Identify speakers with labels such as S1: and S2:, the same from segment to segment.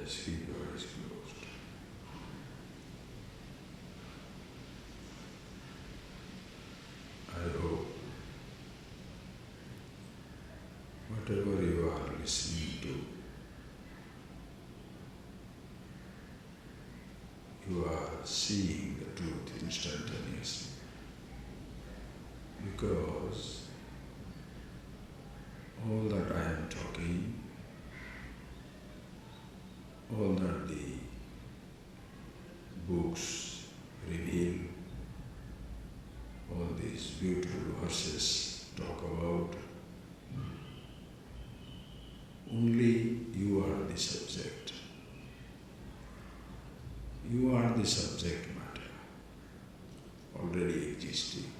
S1: Just keep your eyes closed. I hope whatever you are listening to, you are seeing the truth instantaneously. Because all that I am talking, all that the books reveal, all these beautiful verses talk about, only you are the subject. You are the subject matter, already existing.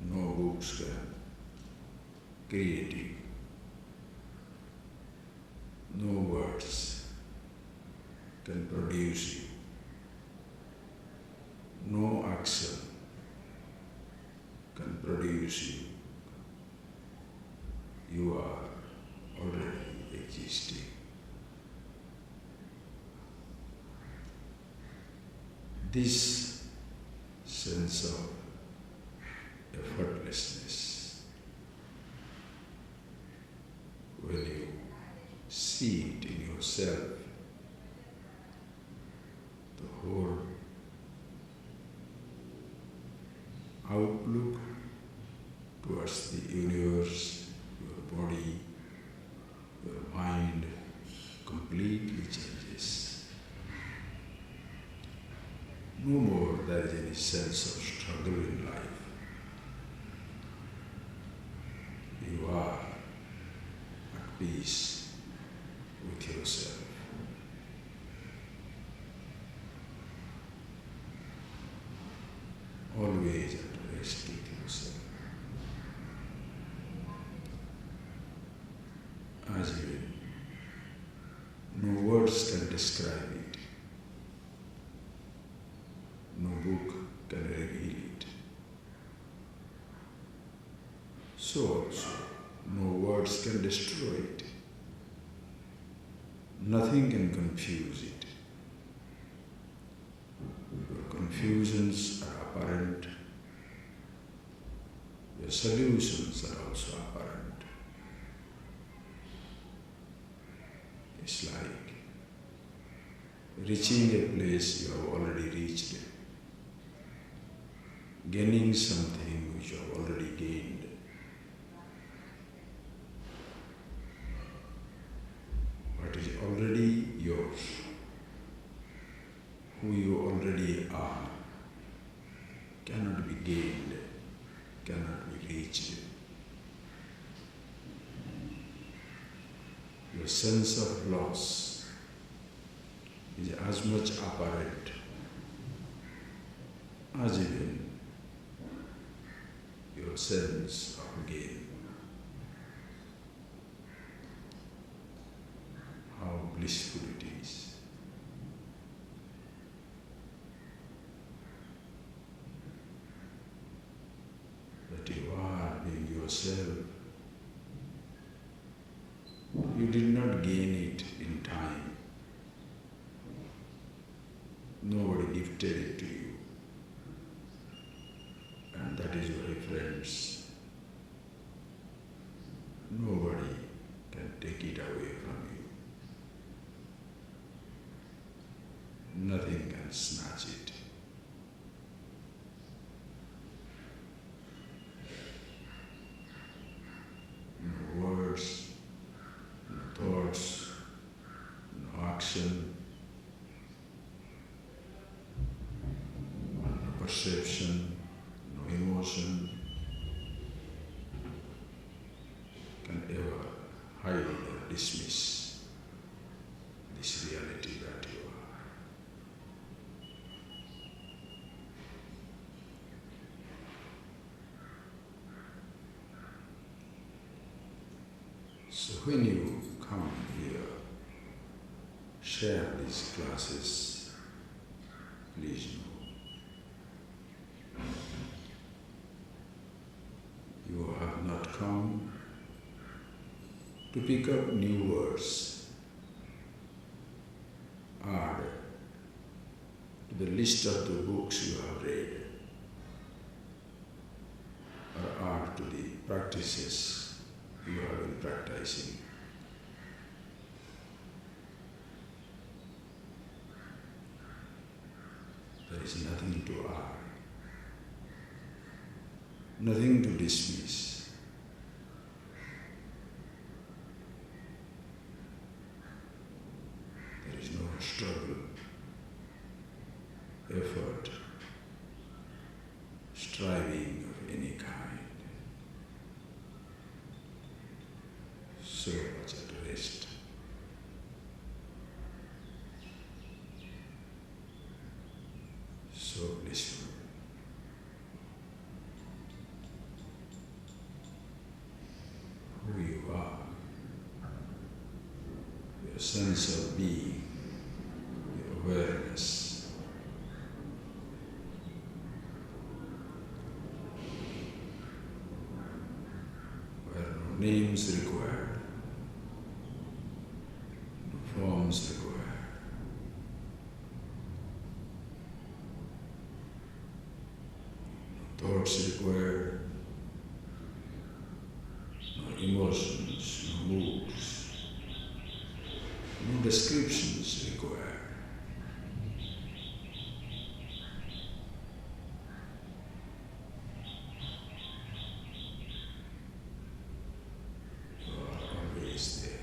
S1: No books can create you. No words can produce you. No action can produce you. You are already existing. This sense of effortlessness, when you see it in yourself, the whole outlook towards the universe, your body, your mind completely changes. No more there is any sense of struggle in life. You are at peace with yourself. Always at rest with yourself. As if no words can describe it. No book can reveal it. So also, no words can destroy it. Nothing can confuse it. Your confusions are apparent. Your solutions are also apparent. It's like reaching a place you have already reached, gaining something which you have already gained. What is already yours, who you already are, cannot be gained, cannot be reached. Your sense of loss is as much apparent as even your sense of gain. How blissful it is. That you are being yourself. You did not gain it in time. Nobody gifted it to you. And that is why, friends, nobody can take it away from you. Nothing can snatch it. No words, no thoughts, no action, no perception, no emotion can ever hide or dismiss this reality that you are. So when you come here, share these classes, please know. You have not come to pick up new words, add to the list of the books you have read, or add to the practices you have been practicing. There is nothing to add, nothing to dismiss. There is no struggle, effort, striving of any kind. So much at rest. So blissful. Who you are, your sense of being, your awareness. Where no names required, no forms required. Thoughts required, no emotions, no moods, no descriptions required. You are always there.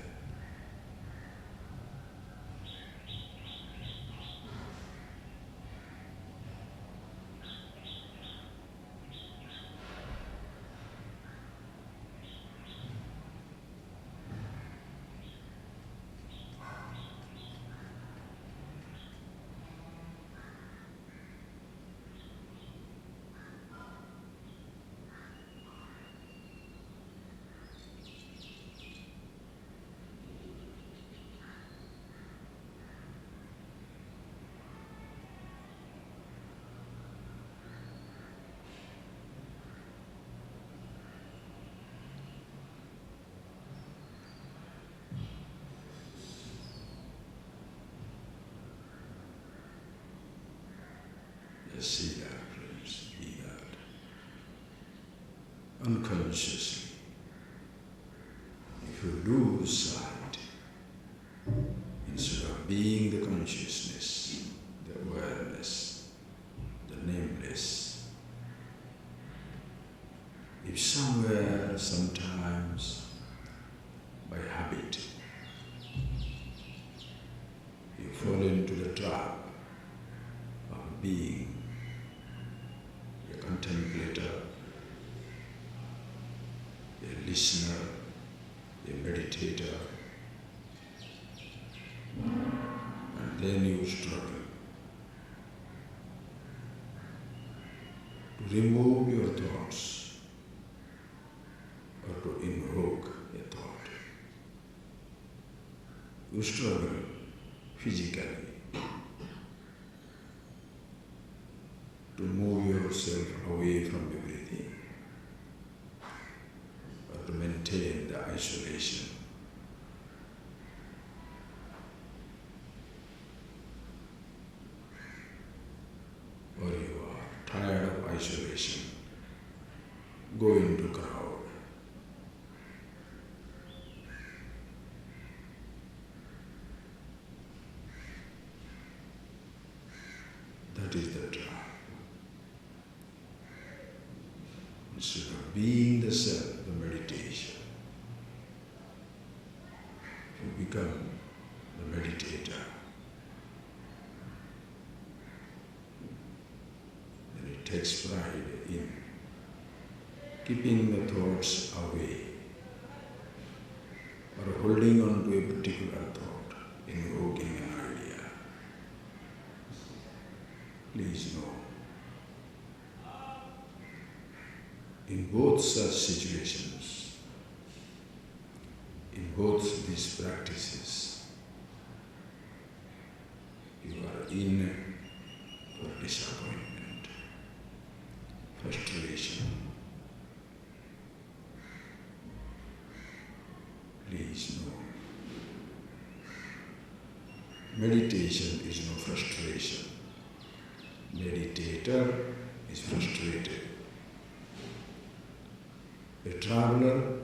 S1: Just see that, friends, be that. Unconsciously, if you lose sight, instead of being the consciousness, the awareness, the nameless, if somewhere, sometimes, by habit, you fall into the trap of being a contemplator, a listener, a meditator, and then you struggle to remove your thoughts or to invoke a thought. You struggle physically to move yourself away from everything, or to maintain the isolation. Or you are tired of isolation, go into crowd. That is the trap. Instead of being the self, the meditation, you become the meditator. Then it takes pride in keeping the thoughts away, or holding on to a particular thought, invoking an idea. Please know, in both such situations, in both these practices, you are in for disappointment, frustration, Please know, meditation is no frustration. Meditator is frustrated. A traveler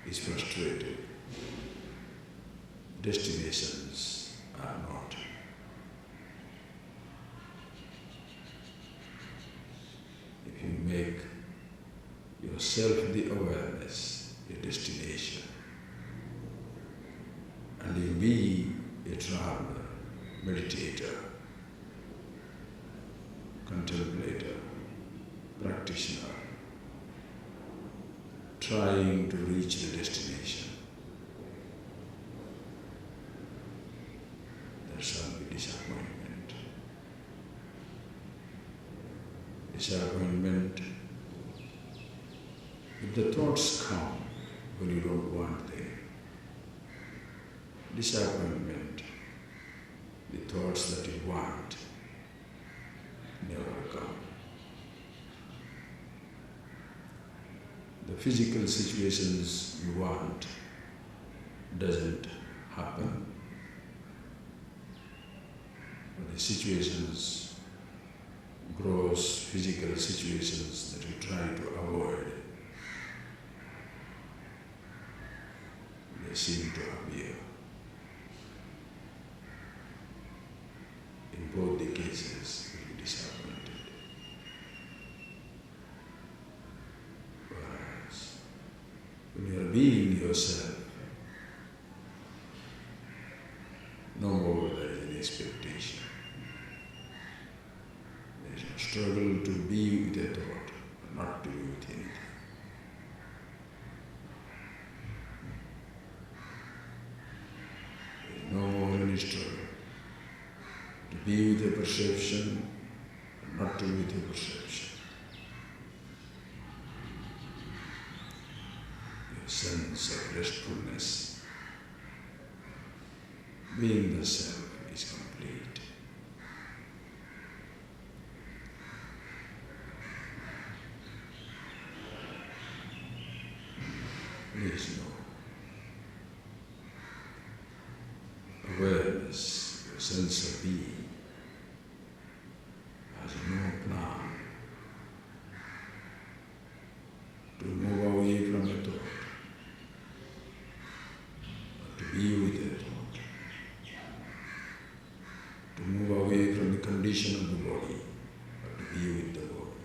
S1: is frustrated. Destinations are not. If you make yourself the awareness, a destination, and you be a traveler, meditator, contemplator, practitioner, trying to reach the destination, there shall be disappointment. Disappointment if the thoughts come when you don't want them. Disappointment, the thoughts that you want never come. The physical situations you want doesn't happen. But the situations, gross physical situations that you try to avoid, they seem to appear. In both the cases, you'll be disappointed. Whereas, when you are being yourself, no more there is any expectation. There is no struggle to be with a thought, or not to be with anything. There is no more any struggle to be with a perception, or not to be with a perception. Your sense of restfulness, being the self, is complete. Please know, awareness, your sense of being, has no plan to move away from a thought, or to be with a thought, to move away from the condition of the body, or to be with the body.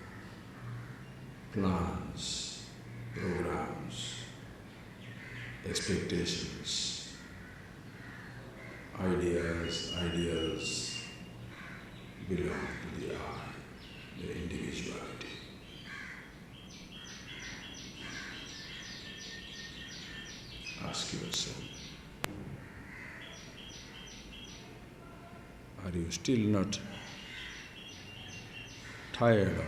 S1: Plans, programs, expectations, ideals belong to the I, the individuality. Ask yourself, are you still not tired of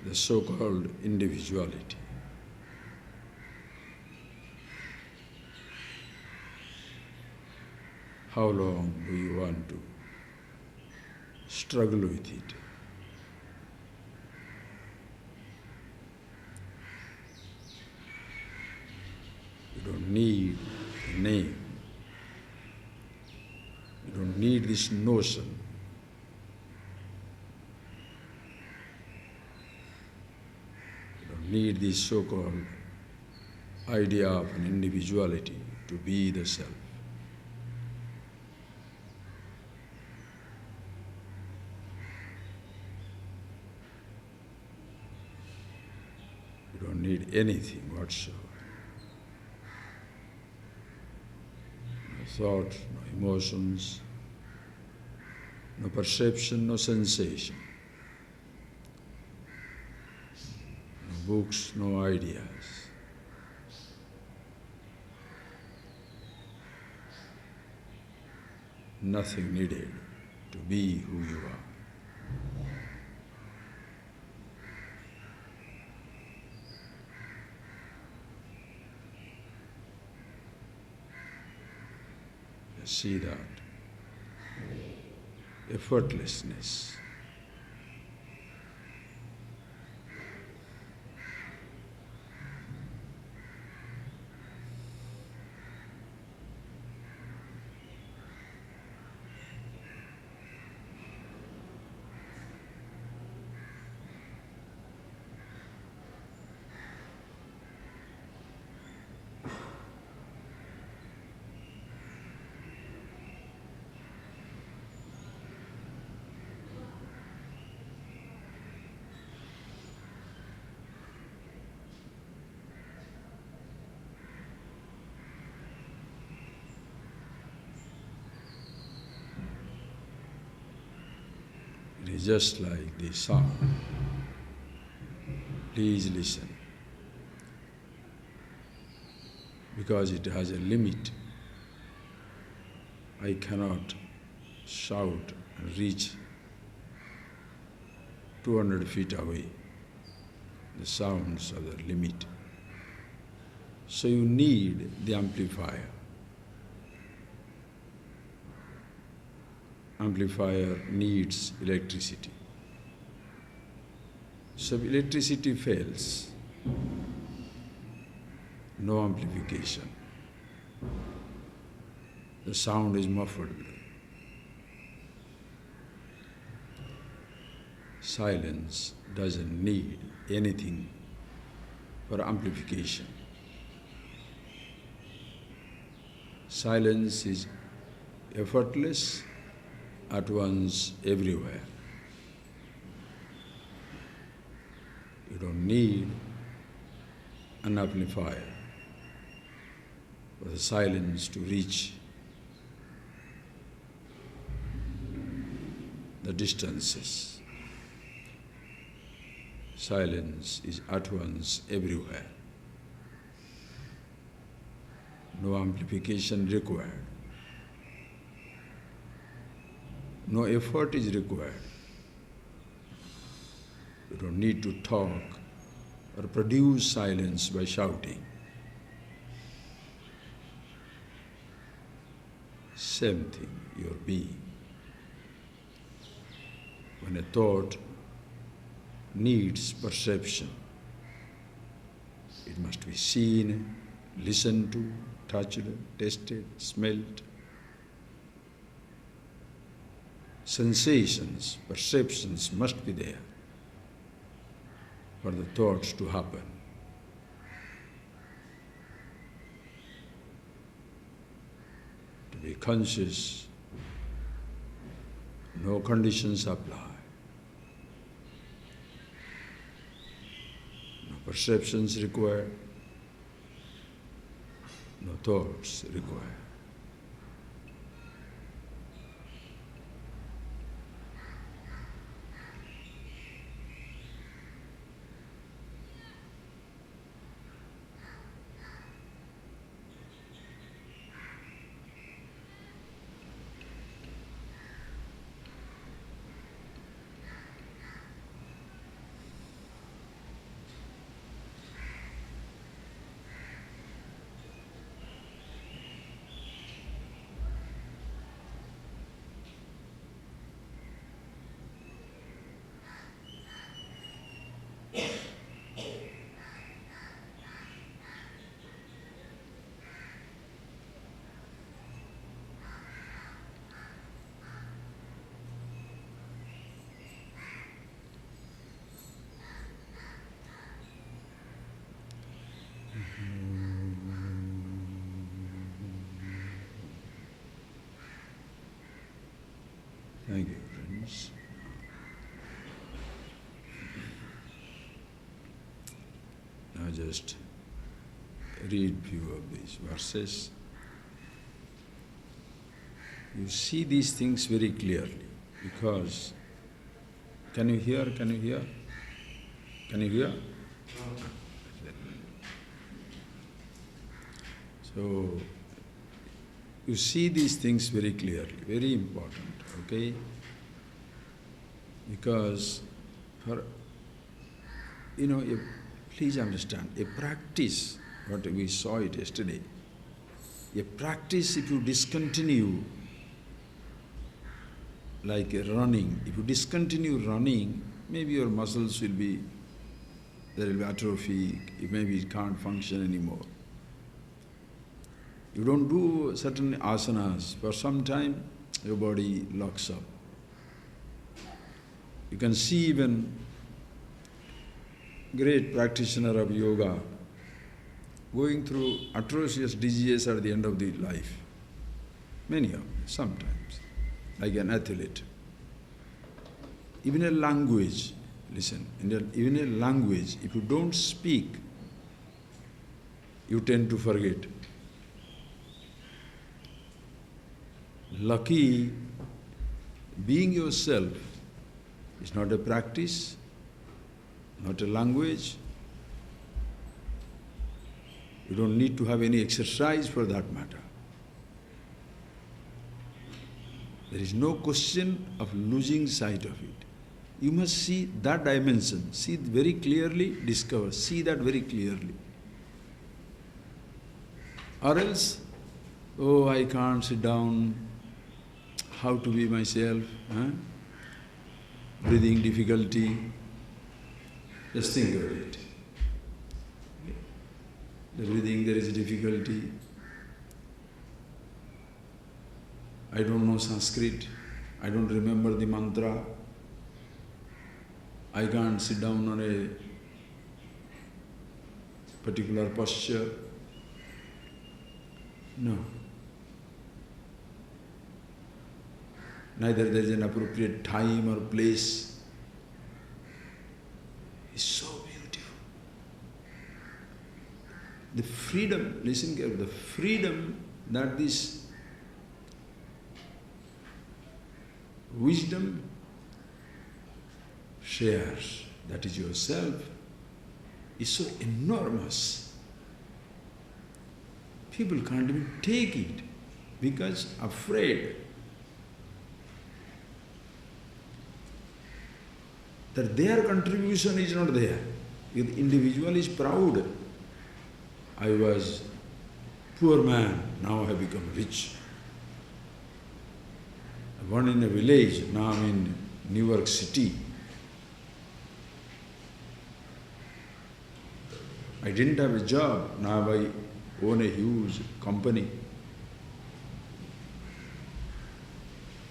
S1: the so-called individuality? How long do you want to struggle with it? You don't need a name. You don't need this notion. You don't need this so-called idea of an individuality to be the self. You don't need anything whatsoever. No thought, no emotions, no perception, no sensation, no books, no ideas. Nothing needed to be who you are. See that effortlessness, It is just like the sound. Please listen. Because it has a limit. I cannot shout and reach 200 feet away. The sounds are the limit. So you need the amplifier. Amplifier needs electricity. So if electricity fails, no amplification. The sound is muffled. Silence doesn't need anything for amplification. Silence is effortless, at once everywhere. You don't need an amplifier for the silence to reach the distances. Silence is at once everywhere. No amplification required. No effort is required. You don't need to talk or produce silence by shouting. Same thing, your being. When a thought needs perception, it must be seen, listened to, touched, tasted, smelled. Sensations, perceptions must be there for the thoughts to happen. To be conscious, no conditions apply. No perceptions required, no thoughts required. Thank you, friends. Now just read few of these verses. You see these things very clearly because, can you hear? Can you hear? Can you hear? So, you see these things very clearly, very important, okay? Because please understand, a practice, what we saw it yesterday, a practice if you discontinue, like running, if you discontinue running, maybe your muscles will be, there will be atrophy, maybe it can't function anymore. You don't do certain asanas, for some time your body locks up. You can see even great practitioner of yoga going through atrocious diseases at the end of the life. Many of them, sometimes, like an athlete. Even a language, listen, even a language, if you don't speak, you tend to forget. Lucky, being yourself, It's not a practice, not a language. You don't need to have any exercise for that matter. There is no question of losing sight of it. You must see that dimension, see it very clearly, discover, see that very clearly. Or else, oh, I can't sit down, how to be myself, huh? Breathing difficulty, just think of it. The breathing, there is difficulty. I don't know Sanskrit, I don't remember the mantra, I can't sit down on a particular posture. No. Neither there is an appropriate time or place. It's so beautiful. The freedom, listen carefully, the freedom that this wisdom shares, that is yourself, is so enormous. People can't even take it because afraid that their contribution is not there. If the individual is proud, I was poor man, now I have become rich. I born in a village, now I'm in New York City. I didn't have a job, now I own a huge company.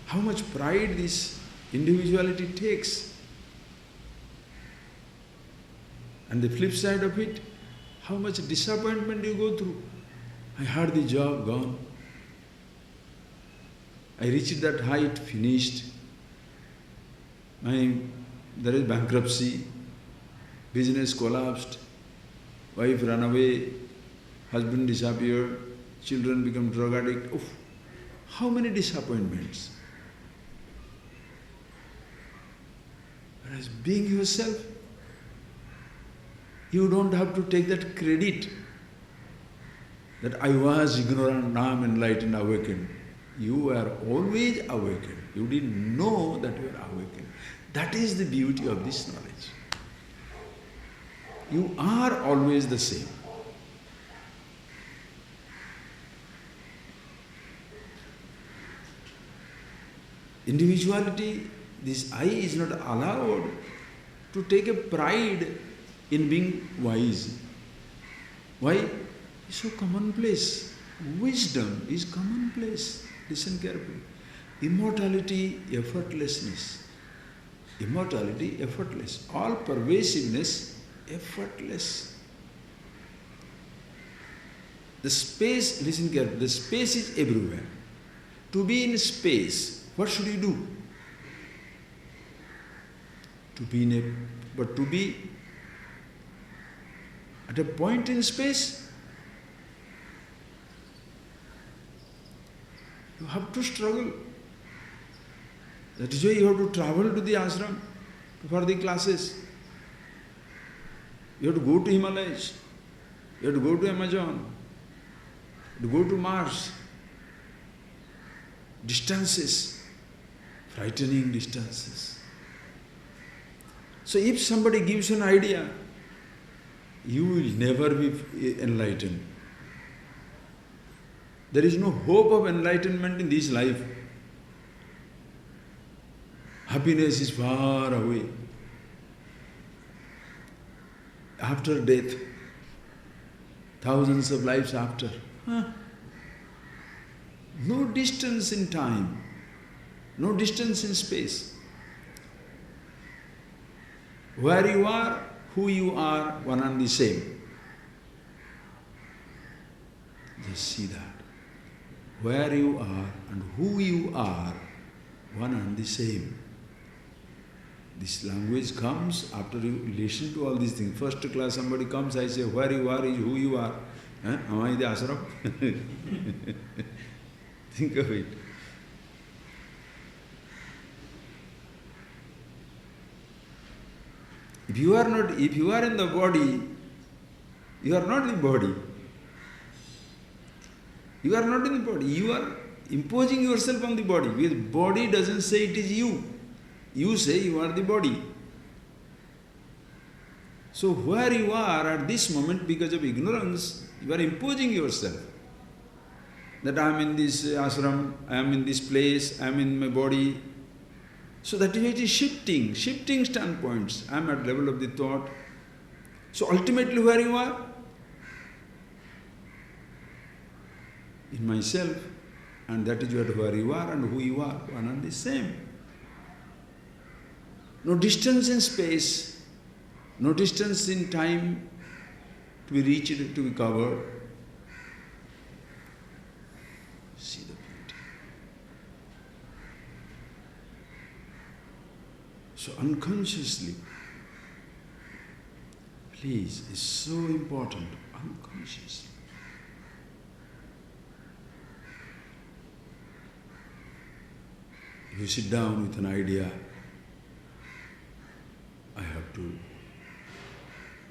S1: How much pride this individuality takes. And the flip side of it, how much disappointment you go through. I had the job, gone. I reached that height, finished. There is bankruptcy, business collapsed, wife ran away, husband disappeared, children become drug addict. Oof, how many disappointments. Whereas being yourself, you don't have to take that credit that I was ignorant, now I'm enlightened, awakened. You were always awakened. You didn't know that you were awakened. That is the beauty of this knowledge. You are always the same. Individuality, this I is not allowed to take a pride in being wise. Why? It's so commonplace. Wisdom is commonplace. Listen carefully. Immortality, effortlessness. Immortality, effortless. All pervasiveness, effortless. The space, listen carefully, the space is everywhere. To be in space, what should you do? But to be at a point in space, you have to struggle. That is why you have to travel to the ashram for the classes. You have to go to Himalayas. You have to go to Amazon. You have to go to Mars. Distances, frightening distances. So if somebody gives an idea, you will never be enlightened. There is no hope of enlightenment in this life. Happiness is far away. After death, thousands of lives after. No distance in time, no distance in space. Where you are, who you are, one and the same. Just see that. Where you are and who you are, one and the same. This language comes after you listen to all these things. First class somebody comes, I say, where you are is who you are. Am I the ashram? Think of it. If you are in the body, you are not the body. You are not in the body. You are imposing yourself on the body. Because body doesn't say it is you. You say you are the body. So where you are at this moment, because of ignorance, you are imposing yourself. That I am in this ashram, I am in this place, I am in my body. So that it is shifting standpoints. I am at the level of the thought. So ultimately where you are? In myself. And that is where you are and who you are, one and the same. No distance in space, no distance in time to be reached, to be covered. See the beauty. So unconsciously, please, it's so important, unconsciously. You sit down with an idea, I have to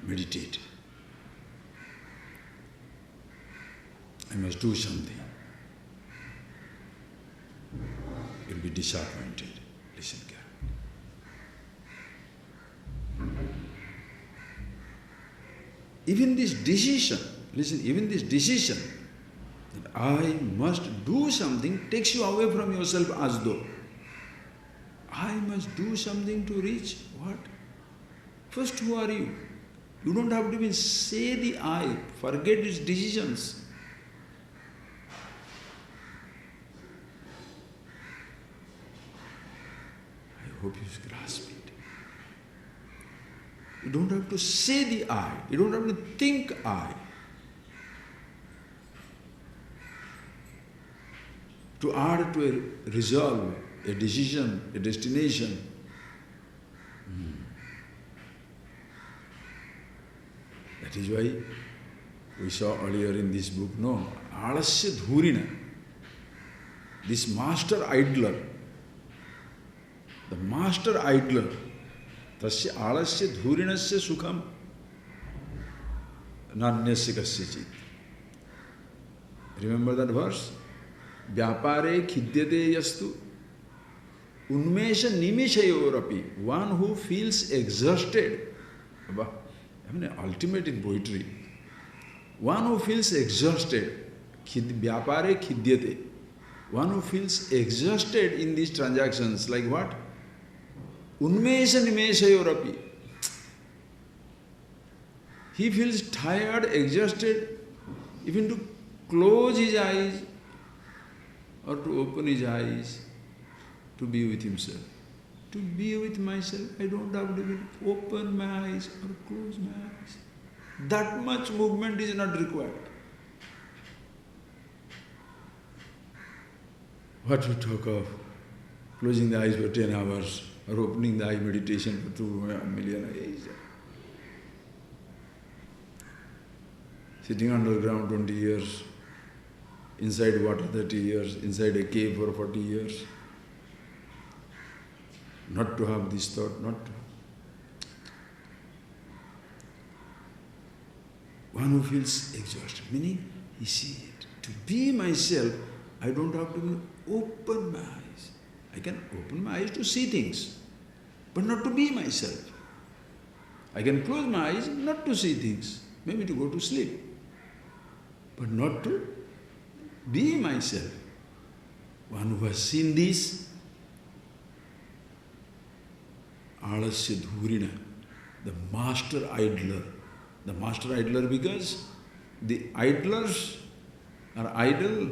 S1: meditate. I must do something. You'll be disappointed. Listen carefully. Even this decision, listen, even this decision that I must do something takes you away from yourself as though I must do something to reach what? First, who are you? You don't have to even say the I. Forget its decisions. I hope you grasp it. You don't have to say the I. You don't have to think I. To add to a resolve, a decision, a destination. That is why we saw earlier in this book, no, Alasya Dhurina, this master idler, the master idler, tasya Alasya Dhurinasya Sukham Nanyasya Kasyachit. Remember that verse? Vyapare khidyate yastu unmesha nimishayorapi. One who feels exhausted. I mean, ultimate in poetry. One who feels exhausted. Vyapare khidyate. One who feels exhausted in these transactions, like what? Unmesha nimeshayorapi. He feels tired, exhausted, even to close his eyes or to open his eyes to be with himself. To be with myself, I don't have to even open my eyes or close my eyes. That much movement is not required. What to talk of closing the eyes for 10 hours or opening the eye meditation for 2 million eyes. Sitting underground 20 years, inside water 30 years, inside a cave for 40 years. Not to have this thought, not to. One who feels exhausted, meaning, you see it. To be myself, I don't have to open my eyes. I can open my eyes to see things, but not to be myself. I can close my eyes not to see things, maybe to go to sleep, but not to be myself. One who has seen this, Alasya Dhurina, the master idler. The master idler because the idlers are idle,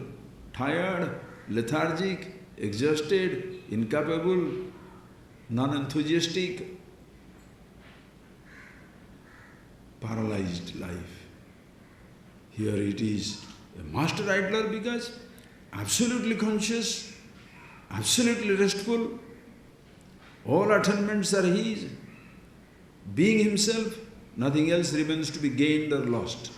S1: tired, lethargic, exhausted, incapable, non-enthusiastic, paralyzed life. Here it is a master idler because absolutely conscious, absolutely restful, all attainments are his. Being himself, nothing else remains to be gained or lost.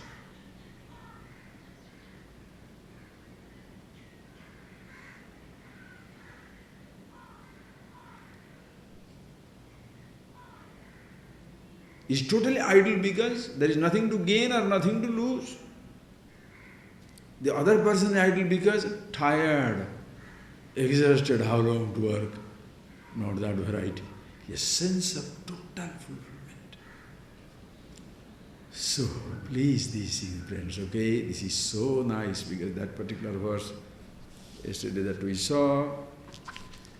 S1: is totally idle because there is nothing to gain or nothing to lose. The other person is idle because tired, exhausted, how long to work. Not that variety. A sense of total fulfillment. So, please, these friends, okay? This is so nice because that particular verse, yesterday that we saw,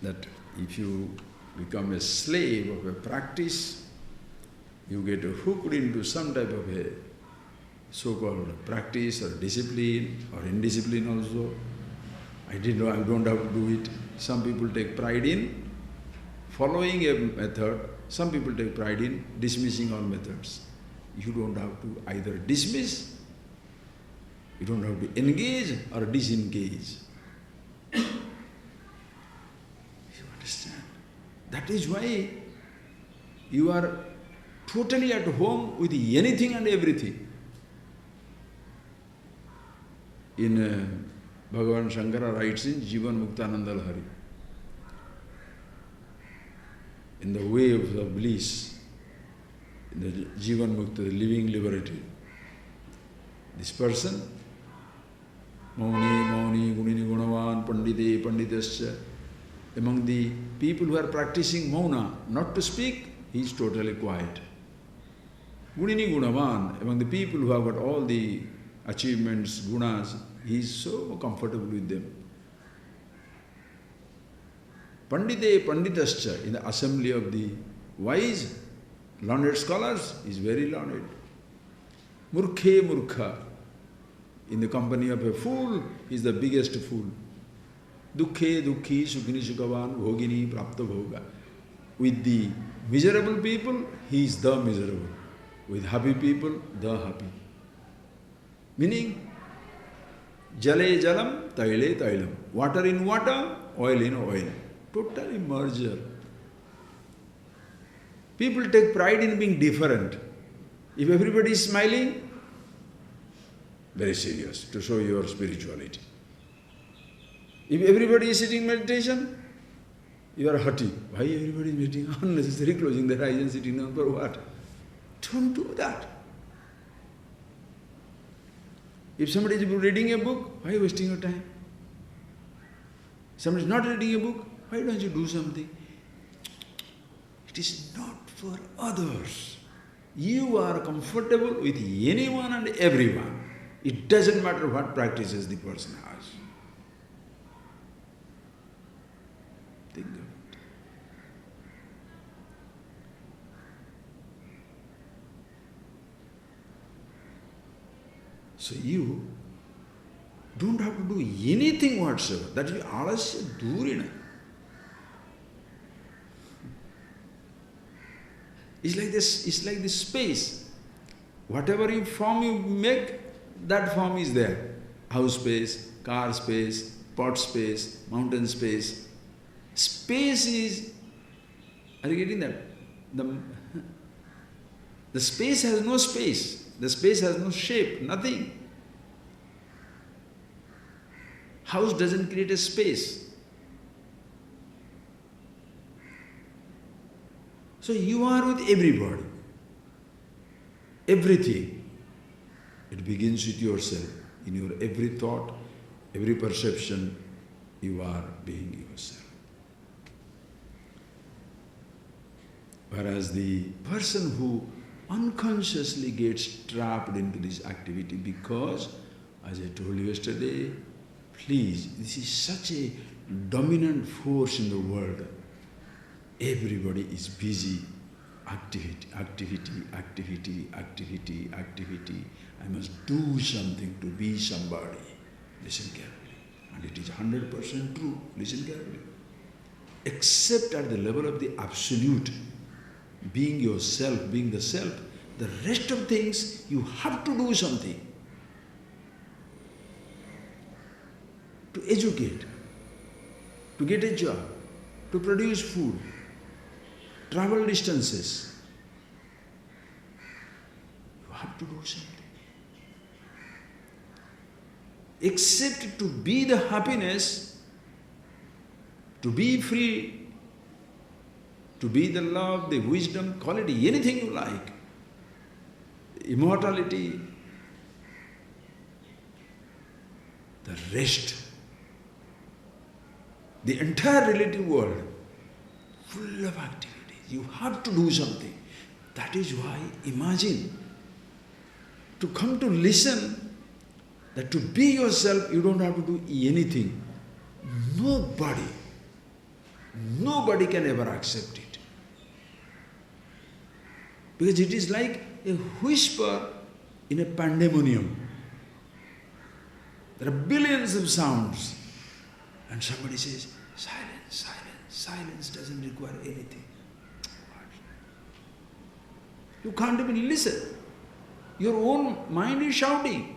S1: that if you become a slave of a practice, you get hooked into some type of a so-called practice or discipline or indiscipline also. I don't have to do it. Some people take pride in following a method. Some people take pride in dismissing all methods. You don't have to either dismiss, you don't have to engage or disengage. You understand? That is why you are totally at home with anything and everything. In Bhagavan Shankara writes in Jivan Muktananda Lahari, in the waves of bliss, in the Jivan Mukta, the living liberty, this person, Mauni, Gunini Gunavan, Pandite, Panditascha, among the people who are practicing mauna, not to speak, he is totally quiet. Gunini Gunavan, among the people who have got all the achievements, gunas, he is so comfortable with them. Pandite Panditascha, in the assembly of the wise, learned scholars, is very learned. Murkhe Murkha, in the company of a fool, he is the biggest fool. Dukhe Dukhi Sukhini Sukhavan Bhogini Prapta Bhoga. With the miserable people, he is the miserable. With happy people, the happy. Meaning, Jale Jalam, Taile Tailam. Water in water, oil in oil. Totally merger. People take pride in being different. If everybody is smiling, very serious to show your spirituality. If everybody is sitting meditation, you are haughty. Why everybody is meditating? Unnecessary, closing their eyes and sitting down for what? Don't do that. If somebody is reading a book, why are you wasting your time? Somebody is not reading a book, why don't you do something? It is not for others. You are comfortable with anyone and everyone. It doesn't matter what practices the person has. Think of it. So you don't have to do anything whatsoever. That is alasya durina. It's like this space. Whatever form you make, that form is there. House space, car space, pot space, mountain space. Space is, are you getting that? The space has no space. The space has no shape, nothing. House doesn't create a space. So you are with everybody. Everything. It begins with yourself. In your every thought, every perception, you are being yourself. Whereas the person who unconsciously gets trapped into this activity because, as I told you yesterday, please, this is such a dominant force in the world. Everybody is busy. Activity. I must do something to be somebody. Listen carefully. And it is 100% true. Listen carefully. Except at the level of the absolute, being yourself, being the self, the rest of things you have to do something. To educate, to get a job, to produce food, travel distances. You have to do something. Except to be the happiness, to be free, to be the love, the wisdom, call it anything you like. immortality, the rest, the entire relative world, full of activities. You have to do something. That is why, imagine, to come to listen, that to be yourself, you don't have to do anything. Nobody can ever accept it. Because it is like a whisper in a pandemonium. There are billions of sounds. And somebody says, silence, silence. Silence doesn't require anything. You can't even listen. Your own mind is shouting.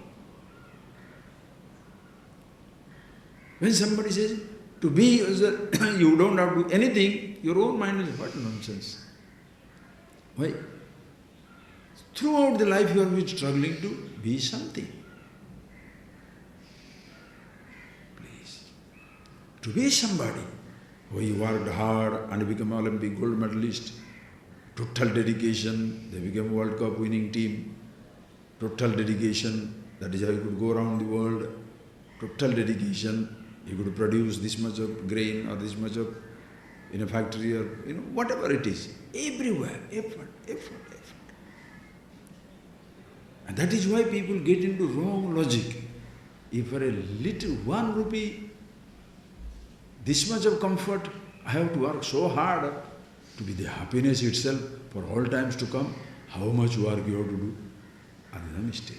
S1: When somebody says, to be yourself, you don't have to do anything, your own mind is, what nonsense. Why? Throughout the life you have been struggling to be something. Please. To be somebody. Oh, you worked hard and become Olympic gold medalist. Total dedication, they became World Cup winning team. Total dedication, that is how you could go around the world. Total dedication, you could produce this much of grain or this much of in a factory or whatever it is. Everywhere, effort. And that is why people get into wrong logic. If for a little 1 rupee, this much of comfort, I have to work so hard to be the happiness itself for all times to come, how much work you have to do? That is a mistake.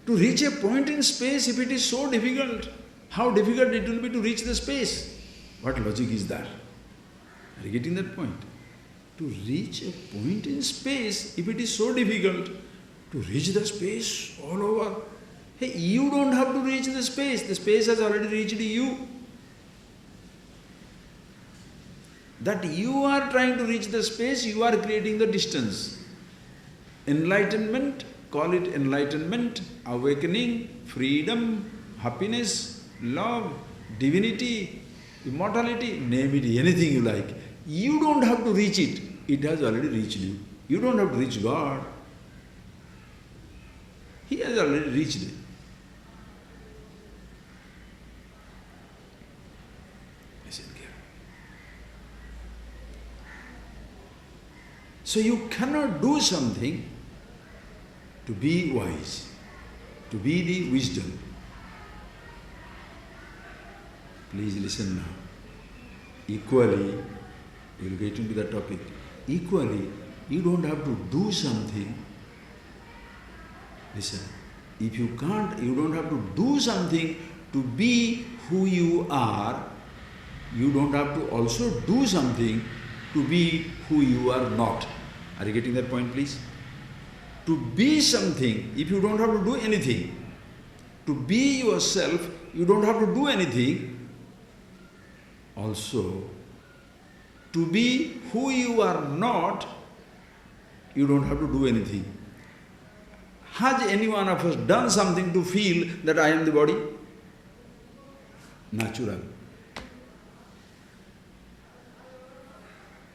S1: To reach a point in space, if it is so difficult, how difficult it will be to reach the space? What logic is that? Are you getting that point? To reach a point in space, if it is so difficult, to reach the space all over, hey, you don't have to reach the space has already reached you. That you are trying to reach the space, you are creating the distance. Enlightenment, call it enlightenment, awakening, freedom, happiness, love, divinity, immortality, name it anything you like. You don't have to reach it, it has already reached you. You don't have to reach God. He has already reached it. So you cannot do something to be wise, to be the wisdom. Please listen now. Equally, you will get into the topic. Equally, you don't have to do something. Listen, if you can't, you don't have to do something to be who you are. You don't have to also do something to be who you are not. Are you getting that point, please? To be something, if you don't have to do anything, to be yourself, you don't have to do anything. Also, to be who you are not, you don't have to do anything. Has any one of us done something to feel that I am the body? Natural.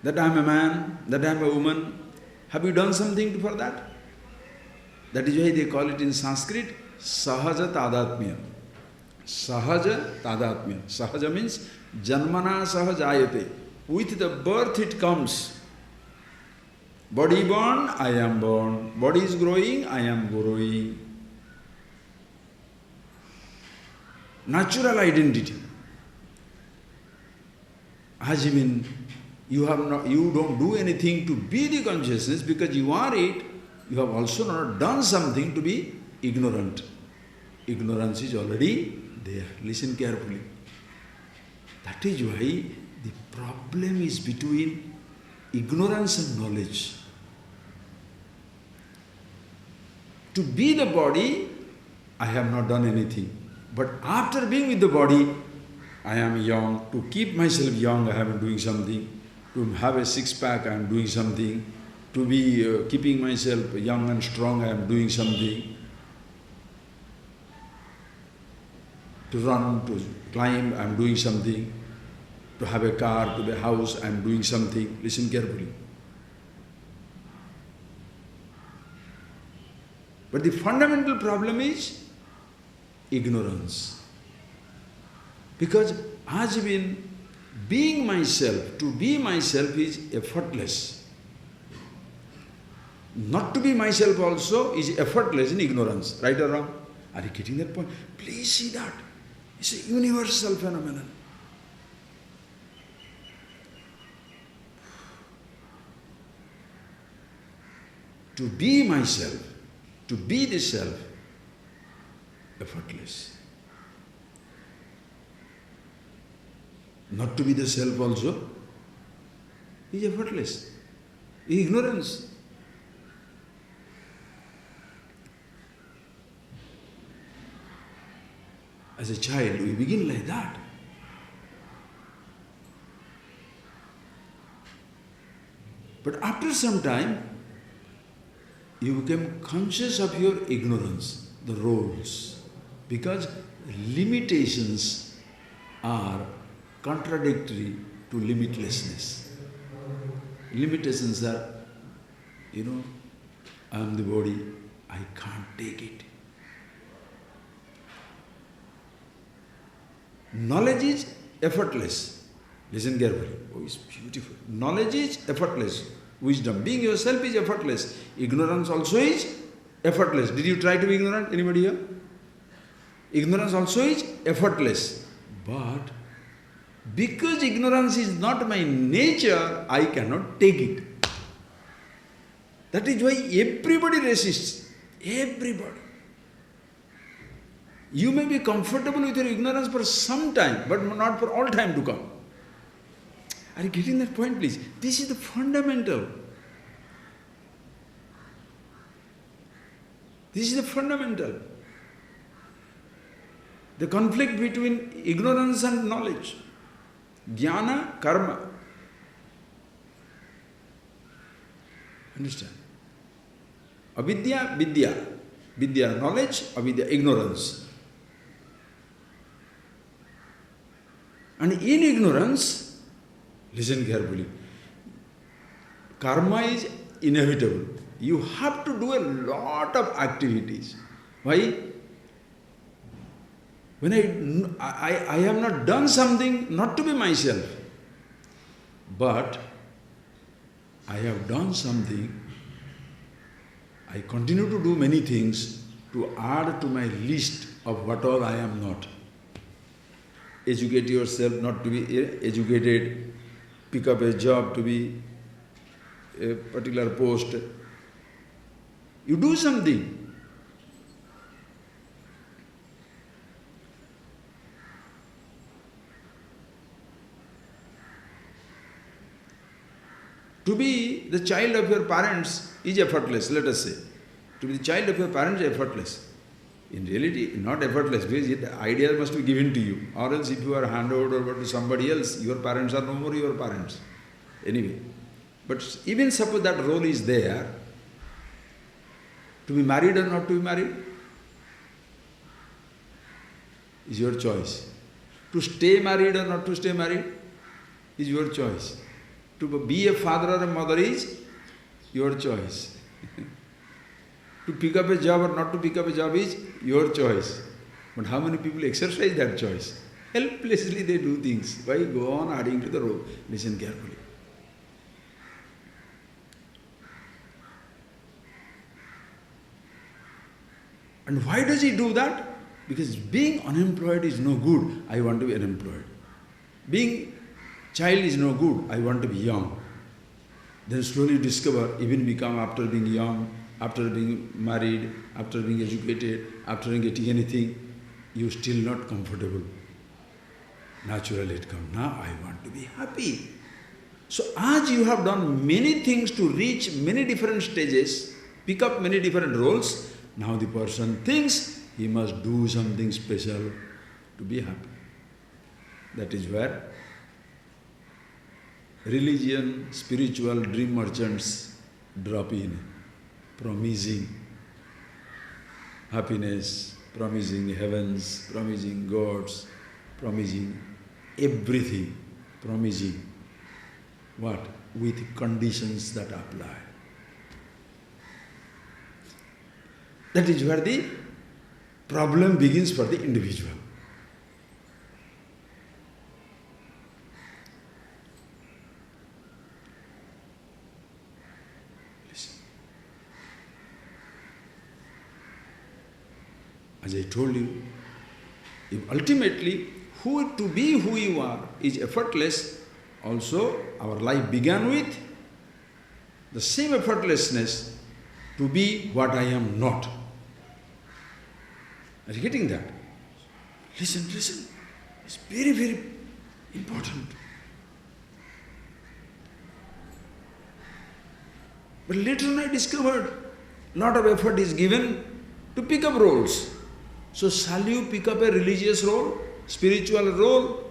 S1: That I am a man, that I am a woman. Have you done something for that? That is why they call it in Sanskrit, Sahaja Tadatmya. Sahaja Tadatmya. Sahaja means Janmana Sahajayate. With the birth it comes. Body born, I am born. Body is growing, I am growing. Natural identity. As even you don't do anything to be the consciousness because you are it. You have also not done something to be ignorant. Ignorance is already there. Listen carefully. That is why the problem is between ignorance and knowledge. To be the body, I have not done anything. But after being with the body, I am young. To keep myself young, I am doing something. To have a six-pack, I am doing something. To be keeping myself young and strong, I am doing something. To run, to climb, I am doing something. to have a car, to have a house, I am doing something. Listen carefully. But the fundamental problem is ignorance. Because as been being myself, to be myself is effortless. Not to be myself also is effortless in ignorance. Right or wrong? Are you getting that point? Please see that. It's a universal phenomenon. To be myself, to be the self, effortless. Not to be the self also is effortless. Ignorance. As a child, we begin like that. But after some time, you become conscious of your ignorance, the roles, because limitations are contradictory to limitlessness. Limitations are, I am the body, I can't take it. Knowledge is effortless. Listen carefully. Oh, it's beautiful. Knowledge is effortless. Wisdom, being yourself is effortless. Ignorance also is effortless. Did you try to be ignorant? Anybody here? Ignorance also is effortless. But because ignorance is not my nature, I cannot take it. That is why everybody resists. Everybody. You may be comfortable with your ignorance for some time, but not for all time to come. Are you getting that point, please? This is the fundamental. This is the fundamental. The conflict between ignorance and knowledge. Jnana, karma. Understand? Avidya, vidya. Vidya, knowledge, avidya, ignorance. And in ignorance, listen carefully, karma is inevitable. You have to do a lot of activities. Why? When I have not done something not to be myself, but I have done something, I continue to do many things to add to my list of what all I am not. Educate yourself not to be educated, pick up a job to be a particular post. You do something. To be the child of your parents is effortless, let us say. To be the child of your parents is effortless. In reality, not effortless, because the idea must be given to you. Or else if you are handed over to somebody else, your parents are no more your parents. Anyway. But even suppose that role is there, to be married or not to be married is your choice. To stay married or not to stay married is your choice. To be a father or a mother is your choice. To pick up a job or not to pick up a job is your choice. But how many people exercise that choice? Helplessly they do things. Why go on adding to the role? Listen carefully. And why does he do that? Because being unemployed is no good. I want to be unemployed. Being child is no good. I want to be young. Then slowly you discover, even become after being young, after being married, after being educated, after getting anything, you still not comfortable. Naturally it comes. Now I want to be happy. So as you have done many things to reach many different stages, pick up many different roles, now the person thinks he must do something special to be happy. That is where religion, spiritual dream merchants drop in, promising happiness, promising heavens, promising gods, promising everything, promising. What? With conditions that apply. That is where the problem begins for the individual. Listen. As I told you, if ultimately to be who you are is effortless, also our life began with the same effortlessness to be what I am not. Are you getting that? Listen, listen. It's very, very important. But later on I discovered a lot of effort is given to pick up roles. So shall you pick up a religious role, spiritual role?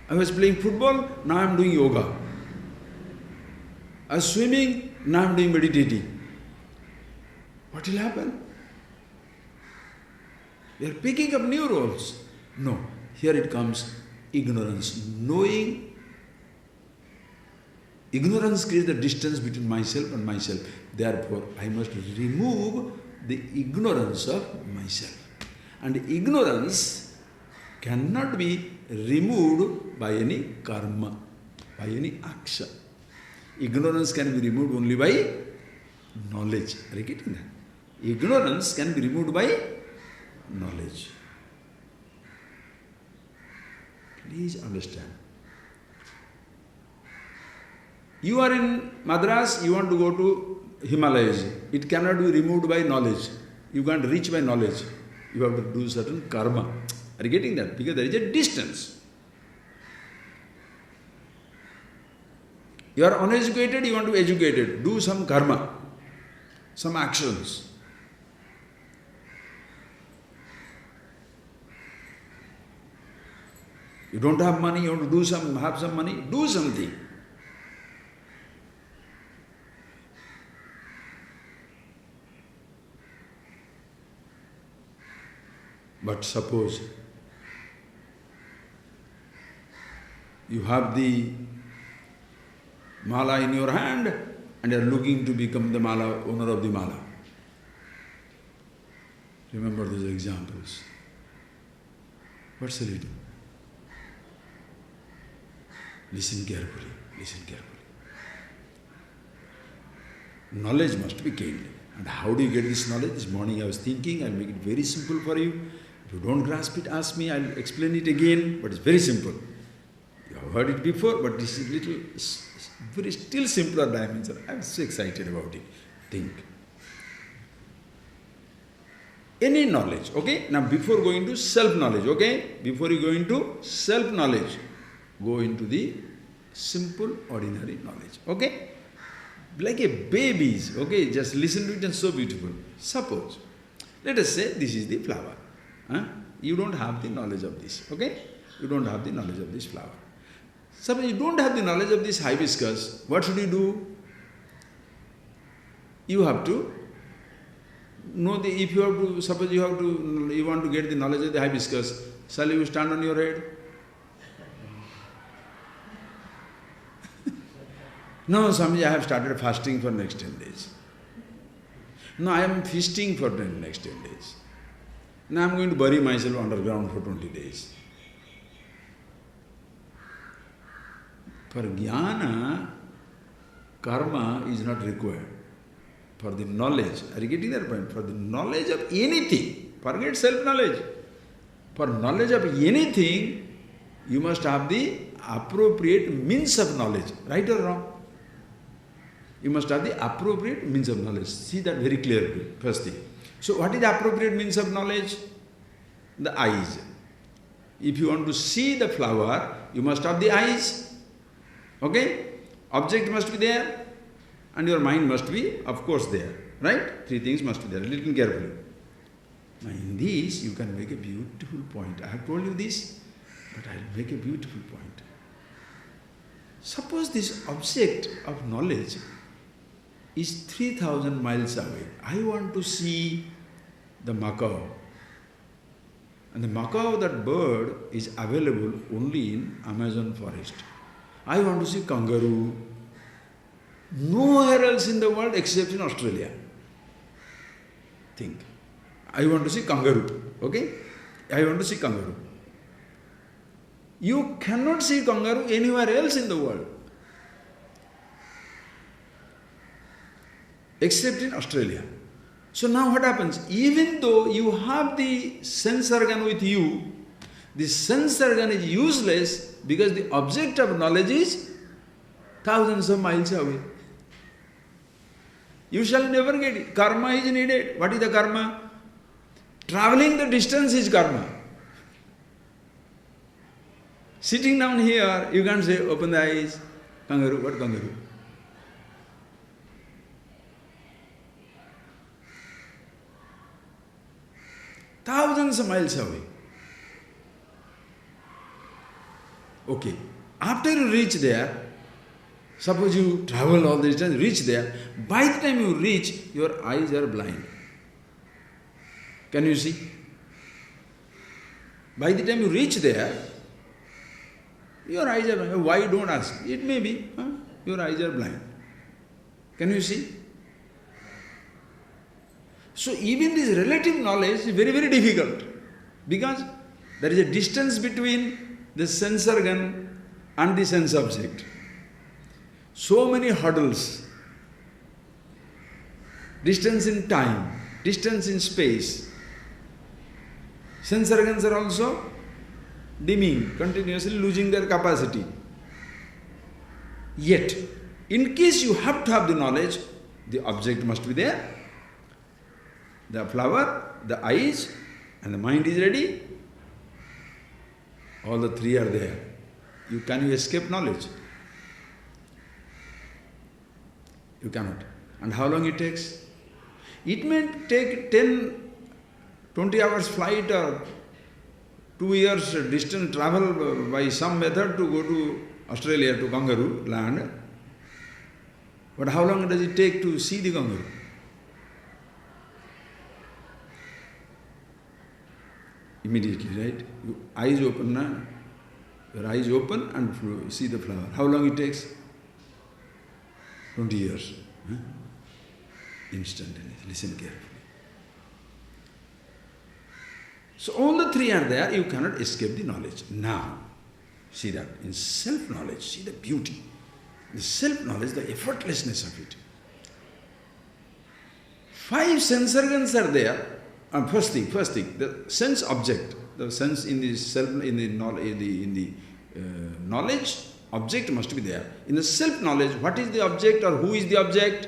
S1: I was playing football, now I am doing yoga. I was swimming, now I am doing meditating. What will happen? We are picking up new roles. No, here it comes ignorance. Knowing, ignorance creates the distance between myself and myself. Therefore, I must remove the ignorance of myself. And ignorance cannot be removed by any karma, by any action. Ignorance can be removed only by knowledge. Are you getting that? Ignorance can be removed by knowledge. Please understand. You are in Madras, you want to go to Himalayas. It cannot be removed by knowledge. You can't reach by knowledge. You have to do certain karma. Are you getting that? Because there is a distance. You are uneducated, you want to be educated. Do some karma, some actions. You don't have money, you want to do have some money, do something. But suppose you have the mala in your hand and you are looking to become the mala, owner of the mala. Remember those examples. What shall you do? Listen carefully, listen carefully. Knowledge must be gained. And how do you get this knowledge? This morning I was thinking, I'll make it very simple for you. If you don't grasp it, ask me, I'll explain it again, but it's very simple. You have heard it before, but this is little, very still simpler dimension. I'm so excited about it. Think. Any knowledge, okay? Now before going to self-knowledge, okay? Before you go into self-knowledge, go into the simple, ordinary knowledge, okay? Like a baby's, okay? Just listen to it and so beautiful. Suppose, let us say this is the flower. You don't have the knowledge of this, okay? You don't have the knowledge of this flower. Suppose you don't have the knowledge of this hibiscus, what should you do? You have to know the, if you have to, suppose you want to get the knowledge of the hibiscus, shall you stand on your head? No, Swamiji, I have started fasting for next 10 days. No, I am feasting for the next 10 days. Now I am going to bury myself underground for 20 days. For jnana, karma is not required. For the knowledge, are you getting that point? For the knowledge of anything, forget self-knowledge. For knowledge of anything, you must have the appropriate means of knowledge, right or wrong? You must have the appropriate means of knowledge. See that very clearly, first thing. So what is the appropriate means of knowledge? The eyes. If you want to see the flower, you must have the eyes. Okay? Object must be there and your mind must be, of course, there. Right? Three things must be there. Listen carefully. Now in this, you can make a beautiful point. I have told you this, but I will make a beautiful point. Suppose this object of knowledge is 3,000 miles away. I want to see the Macau. And the macaw of that bird is available only in Amazon forest. I want to see kangaroo. Nowhere else in the world except in Australia. Think. I want to see kangaroo. Okay? I want to see kangaroo. You cannot see kangaroo anywhere else in the world. Except in Australia. So now what happens? Even though you have the sense organ with you, the sense organ is useless because the object of knowledge is thousands of miles away. You shall never get it. Karma is needed. What is the karma? Traveling the distance is karma. Sitting down here, you can't say, open the eyes, kangaroo, what kangaroo? Thousands of miles away. Okay. After you reach there, suppose you travel all the distance, reach there, by the time you reach, your eyes are blind. Can you see? By the time you reach there, your eyes are blind. Why don't ask? It may be, your eyes are blind. Can you see? So even this relative knowledge is very, very difficult because there is a distance between the sense organ and the sense object. So many hurdles. Distance in time, distance in space. Sense organs are also dimming, continuously losing their capacity. Yet, in case you have to have the knowledge, the object must be there. The flower, the eyes, and the mind is ready. All the three are there. Can you escape knowledge? You cannot. And how long it takes? It may take 10, 20 hours flight or 2 years distance travel by some method to go to Australia, to kangaroo land. But how long does it take to see the kangaroo? Immediately, right? Your eyes open, your eyes open and see the flower. How long it takes? 20 years. Instantaneously. Listen carefully. So all the three are there, you cannot escape the knowledge. Now, see that in self-knowledge, see the beauty. The self-knowledge, the effortlessness of it. 5 sense organs are there. First thing, the sense object, the sense in the self, in the knowledge, object must be there. In the self-knowledge, what is the object or who is the object?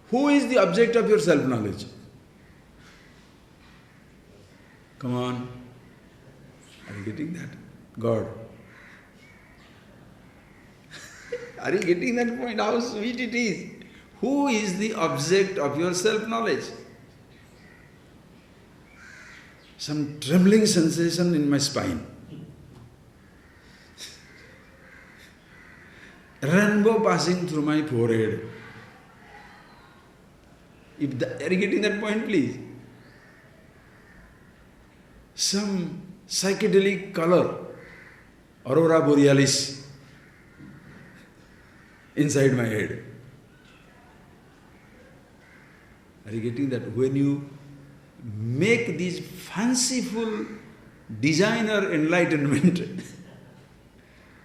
S1: Who is the object of your self-knowledge? Come on. Are you getting that? God. Are you getting that point? How sweet it is. Who is the object of your self-knowledge? Some trembling sensation in my spine. Rainbow passing through my forehead. Are you getting that point, please? Some psychedelic color, aurora borealis, inside my head. Are you getting that? When you make this fanciful designer enlightenment,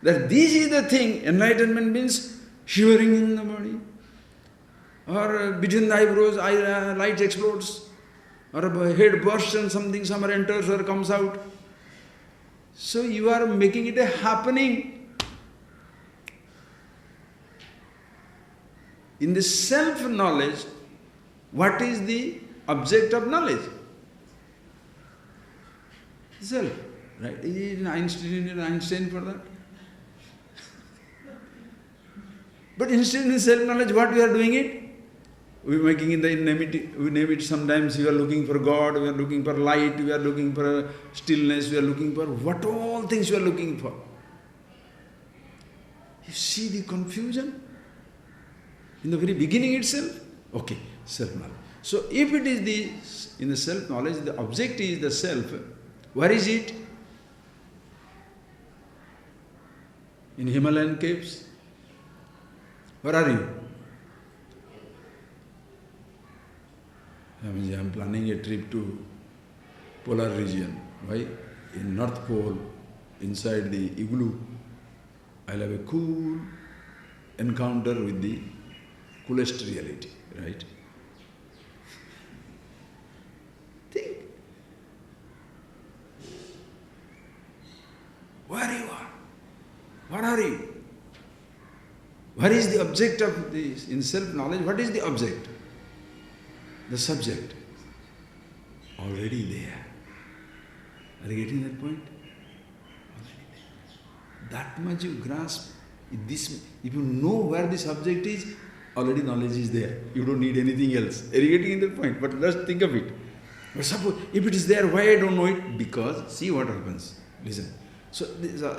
S1: that this is the thing, enlightenment means shivering in the body, or between the eyebrows, light explodes, or a head bursts and something somewhere enters or comes out. So you are making it a happening. In the self-knowledge, what is the object of knowledge? Self. Right? Is Einstein for that? But instead in self-knowledge, what we are doing it? We are making in the name it sometimes we are looking for God, we are looking for light, we are looking for stillness, we are looking for what all things we are looking for. You see the confusion? In the very beginning itself? Okay, self-knowledge. So if it is in the self-knowledge, the object is the self, where is it? In Himalayan caves? Where are you? I am planning a trip to polar region. Why? In North Pole, inside the igloo, I'll have a cool encounter with the coolest reality, right? Think. Where you are? What are you? What is the object of this? In self-knowledge, what is the object? The subject. Already there. Are you getting that point? Already there. That much you grasp. If you know where the subject is, already knowledge is there. You don't need anything else. Are you getting that point? But let's think of it. But suppose, if it is there, why I don't know it? Because, see what happens. Listen. So,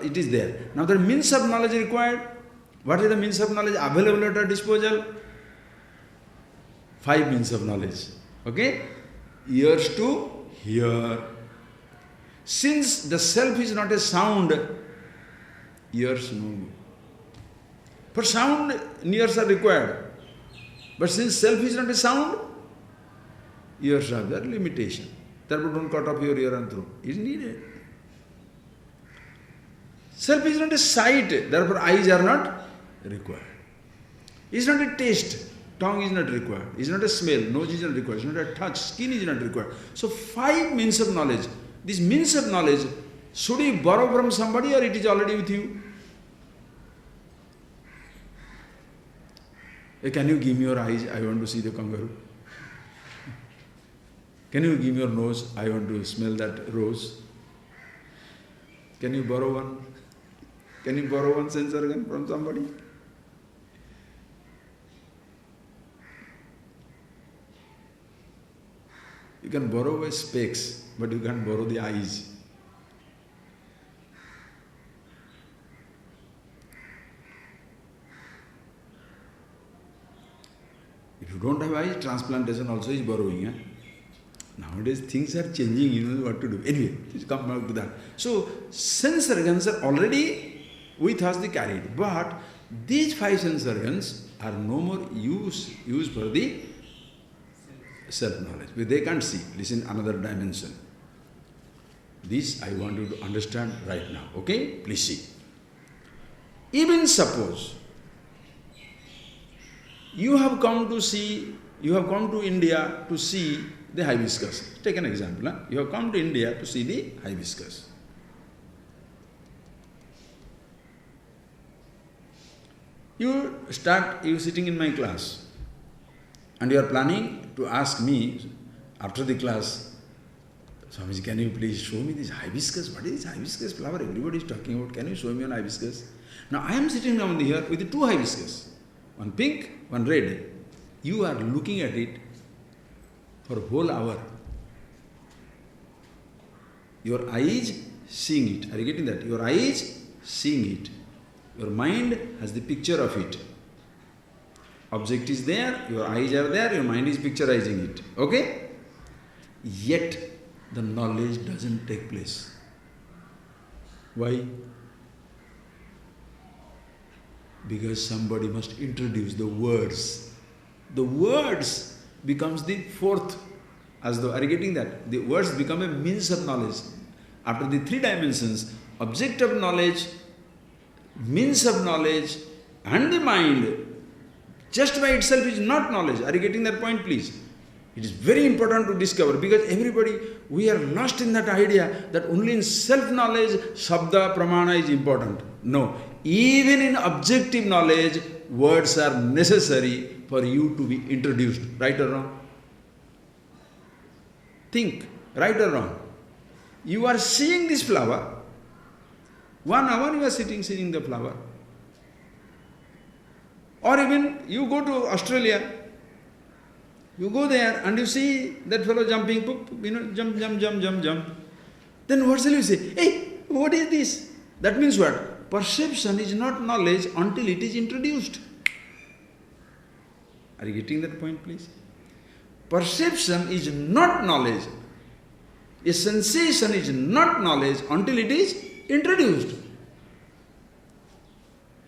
S1: it is there. Now, the means of knowledge required. What is the means of knowledge available at our disposal? 5 means of knowledge. Okay? Ears to hear. Since the self is not a sound, ears no. For sound, ears are required. But since self is not a sound, ears have their limitation. Therefore, don't cut off your ear and throw. It is needed. Self is not a sight, therefore eyes are not required. It is not a taste, tongue is not required. It is not a smell, nose is not required. It is not a touch, skin is not required. So 5 means of knowledge. This means of knowledge, should you borrow from somebody or it is already with you? Hey, can you give me your eyes? I want to see the kangaroo. Can you give me your nose? I want to smell that rose. Can you borrow one? Can you borrow one sense organ from somebody? You can borrow a specs, but you can't borrow the eyes. If you don't have eyes, transplantation also is borrowing. Eh? Nowadays things are changing, you know what to do. Anyway, let's come back to that. So, sense organs are already with us, they carried. But these 5 sense organs are no more used for the self-knowledge. They can't see. Listen, another dimension. This I want you to understand right now. Okay? Please see. Even suppose you have come to India to see the hibiscus. Take an example. Huh? You have come to India to see the hibiscus. You sitting in my class and you are planning to ask me after the class, Swamiji, can you please show me this hibiscus? What is this hibiscus flower everybody is talking about? Can you show me an hibiscus? Now I am sitting down here with the 2 hibiscus, one pink, one red. You are looking at it for a whole hour. Your eyes seeing it. Are you getting that? Your eyes seeing it. Your mind has the picture of it. Object is there, your eyes are there, your mind is picturizing it. Okay? Yet, the knowledge doesn't take place. Why? Because somebody must introduce the words. The words becomes the 4th, as though, are you getting that? The words become a means of knowledge. After the 3 dimensions, object of knowledge, means of knowledge, and the mind, just by itself is not knowledge. Are you getting that point, please? It is very important to discover, because everybody, we are lost in that idea that only in self-knowledge, Shabda, Pramana is important. No. Even in objective knowledge, words are necessary for you to be introduced. Right or wrong? Think. Right or wrong? You are seeing this flower. 1 hour you are seeing the flower. Or even you go to Australia, you go there and you see that fellow jumping, jump. Then what shall you say? Hey, what is this? That means what? Perception is not knowledge until it is introduced. Are you getting that point, please? perception is not knowledge. A sensation is not knowledge until it is introduced.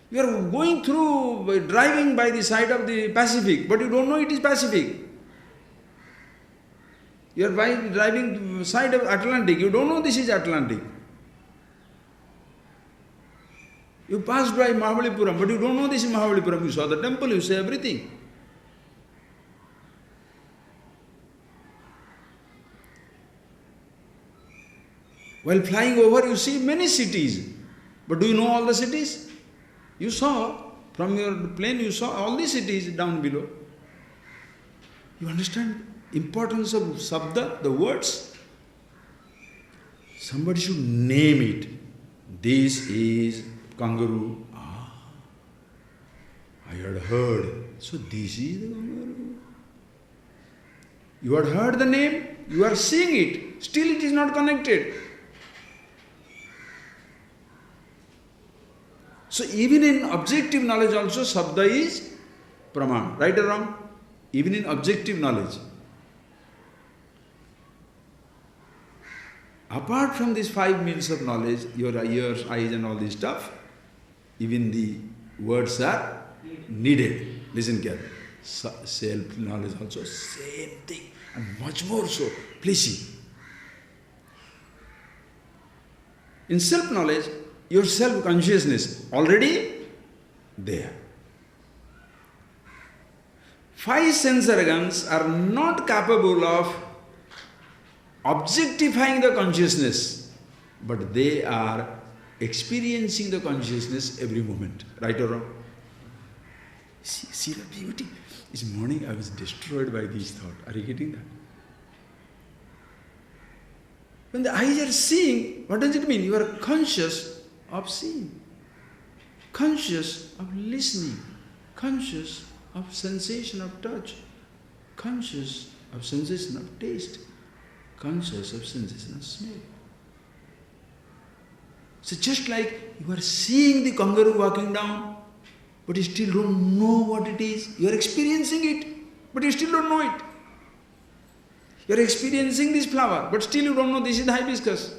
S1: You are going through, driving by the side of the Pacific, but you don't know it is Pacific. You are driving side of Atlantic, you don't know this is Atlantic. You passed by Mahabalipuram, but you don't know this is Mahabalipuram. You saw the temple, you say everything. While flying over, you see many cities. But do you know all the cities? You saw, from your plane, you saw all the cities down below. You understand importance of sabda, the words? Somebody should name it. This is kangaroo. I had heard. So this is the kangaroo. You had heard the name, you are seeing it. Still it is not connected. So even in objective knowledge also, sabda is praman. Right or wrong? Even in objective knowledge. Apart from these 5 means of knowledge, your ears, eyes and all this stuff, even the words are needed. Listen carefully. Self-knowledge also, same thing. And much more so. Please see. In self-knowledge, your self-consciousness already there. 5 sense organs are not capable of objectifying the consciousness, but they are experiencing the consciousness every moment. Right or wrong? See the beauty? This morning I was destroyed by this thought. Are you getting that? When the eyes are seeing, what does it mean? You are conscious of seeing, conscious of listening, conscious of sensation of touch, conscious of sensation of taste, conscious of sensation of smell. So just like you are seeing the kangaroo walking down, but you still don't know what it is. You are experiencing it, but you still don't know it. You are experiencing this flower, but still you don't know this is the hibiscus.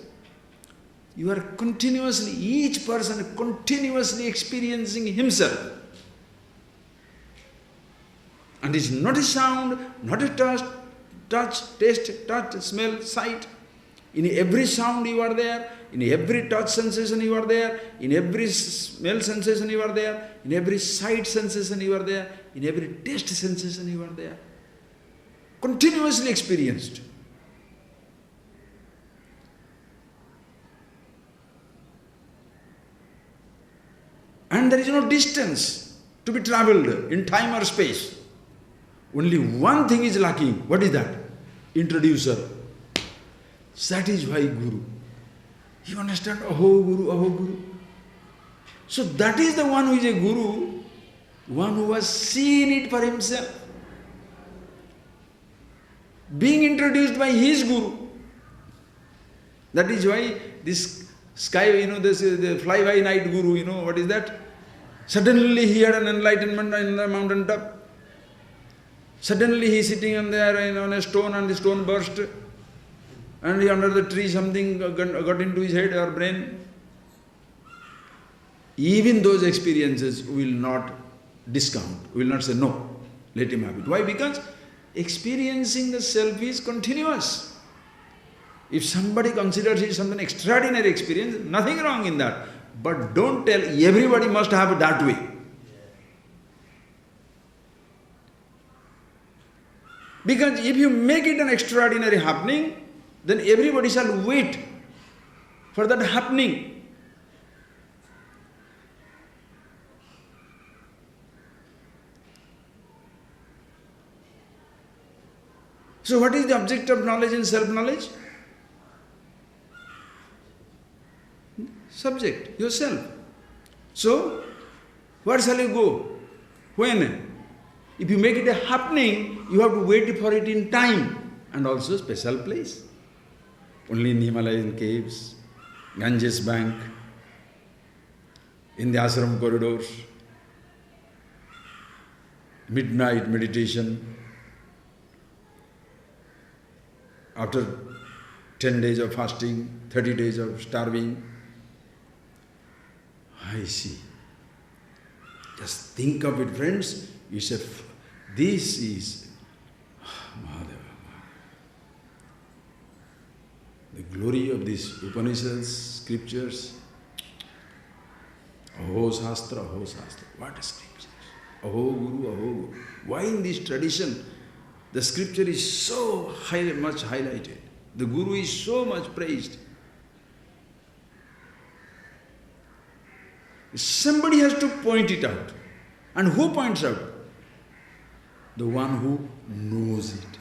S1: You are continuously, each person continuously experiencing himself. And it's not a sound, not a touch, taste, touch, smell, sight. In every sound you are there, in every touch sensation you are there, in every smell sensation you are there, in every sight sensation you are there, in every taste sensation you are there. Continuously experienced. And there is no distance to be travelled in time or space. Only one thing is lacking. What is that? Introducer. That is why Guru. You understand? Aho Guru, Aho Guru. So that is the one who is a Guru, one who has seen it for himself. Being introduced by his Guru. That is why this sky, this the fly-by-night Guru, what is that? Suddenly he had an enlightenment in the mountain top. Suddenly he is sitting on there on a stone and the stone burst. And he under the tree something got into his head or brain. Even those experiences will not discount, will not say no, let him have it. Why? Because experiencing the self is continuous. If somebody considers it something extraordinary experience, nothing wrong in that. But don't tell everybody must have it that way. Because if you make it an extraordinary happening, then everybody shall wait for that happening. So what is the object of knowledge and self-knowledge? Subject, yourself. So, where shall you go? When? If you make it a happening, you have to wait for it in time and also special place. Only in Himalayan caves, Ganges bank, in the ashram corridors, midnight meditation, After 10 days of fasting, 30 days of starving. I see. Just think of it, friends. This is Mahadeva. The glory of these Upanishads, scriptures. Aho Shastra, Aho Shastra. What is scriptures? Aho Guru, Aho Guru. Why in this tradition the scripture is so much highlighted? The Guru is so much praised. Somebody has to point it out. And who points out? The one who knows it.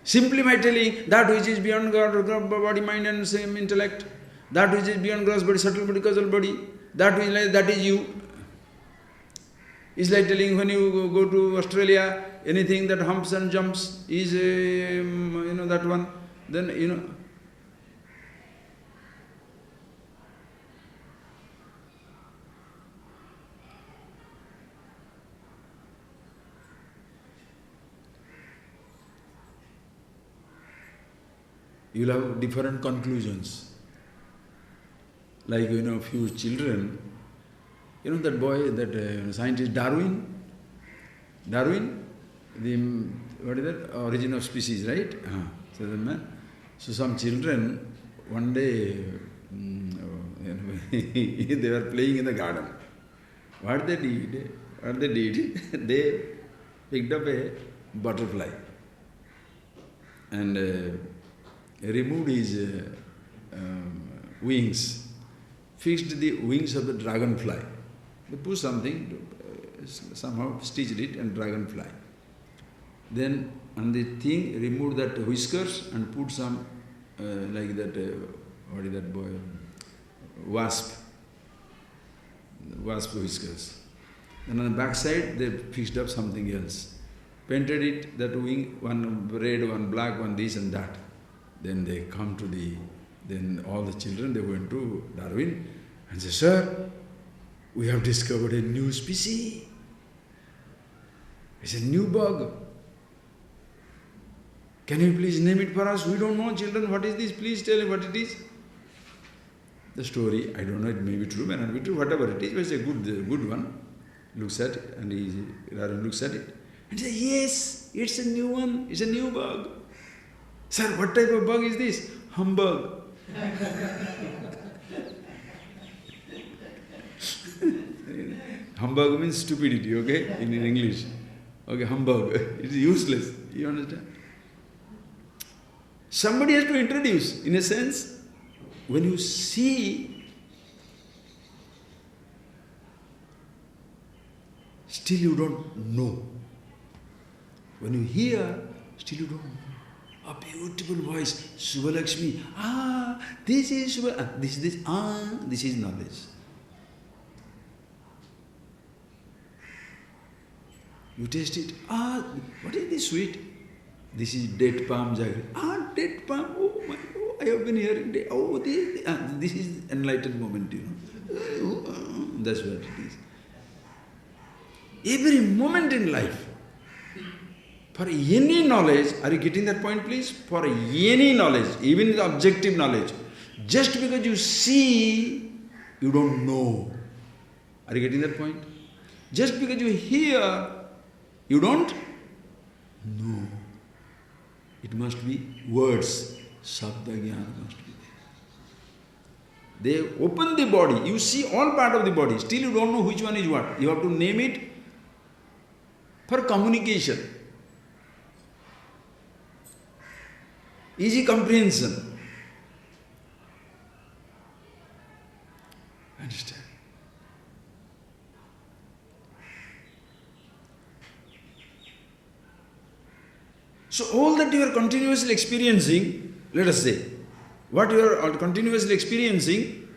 S1: Simply by telling that which is beyond God, body, mind and same intellect, that which is beyond gross body, subtle body, causal body, that is you. It's like telling when you go to Australia, anything that humps and jumps is, that one. Then, you'll have different conclusions. Like, few children, that boy, that scientist Darwin, what is that? Origin of species, right? So, so some children, one day, they were playing in the garden. What they did? They picked up a butterfly and removed his wings, fixed the wings of the dragonfly. They put something, somehow stitched it and dragonfly. Then on the thing, removed that whiskers and put some, like that, what is that boy? Wasp whiskers. And on the back side, they fixed up something else. Painted it, that wing, one red, one black, one this and that. Then they come to then all the children, they went to Darwin and said, "Sir, we have discovered a new species. It's a new bug. Can you please name it for us? We don't know, children, what is this? Please tell me what it is." The story, I don't know, it may be true, may not be true, whatever it is, but it's a good one. Looks at it, and Darwin looks at it and says, "Yes, it's a new one, it's a new bug." "Sir, what type of bug is this?" "Humbug." Humbug means stupidity, okay, in English. Okay, humbug. It's useless. You understand? Somebody has to introduce, in a sense, when you see, still you don't know. When you hear, still you don't know. A beautiful voice, Subhalakshmi. This is this is knowledge. You taste it. What is this sweet? This is date palm jaggery. Date palm. Oh my! Oh, I have been hearing. This is enlightened moment. That's what it is. Every moment in life. For any knowledge, are you getting that point, please? For any knowledge, even the objective knowledge, just because you see, you don't know. Are you getting that point? Just because you hear, you don't know. It must be words. Shabda jnana must be there. They open the body. You see all part of the body. Still you don't know which one is what. You have to name it for communication. Easy comprehension. Understand? So all that you are continuously experiencing, let us say, what you are continuously experiencing,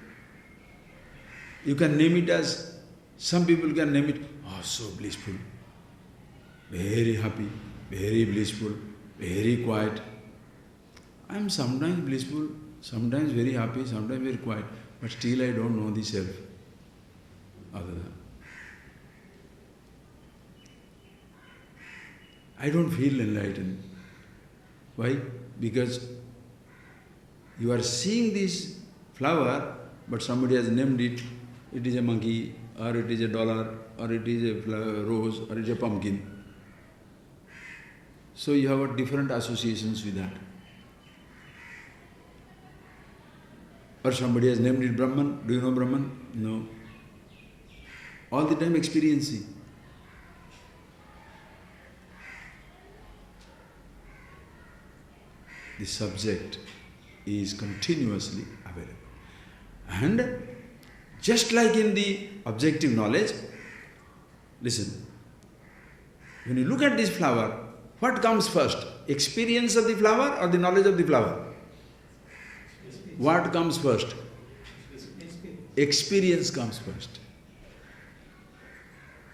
S1: you can name it as, some people can name it, so blissful, very happy, very blissful, very quiet. I am sometimes blissful, sometimes very happy, sometimes very quiet, but still I don't know the self. Other than I don't feel enlightened. Why? Because you are seeing this flower, but somebody has named it. It is a monkey, or it is a dollar, or it is a rose, or it is a pumpkin. So you have got different associations with that. Or somebody has named it Brahman. Do you know Brahman? No. All the time experiencing. The subject is continuously available. And just like in the objective knowledge, listen, when you look at this flower, what comes first? Experience of the flower or the knowledge of the flower? What comes first? Experience comes first.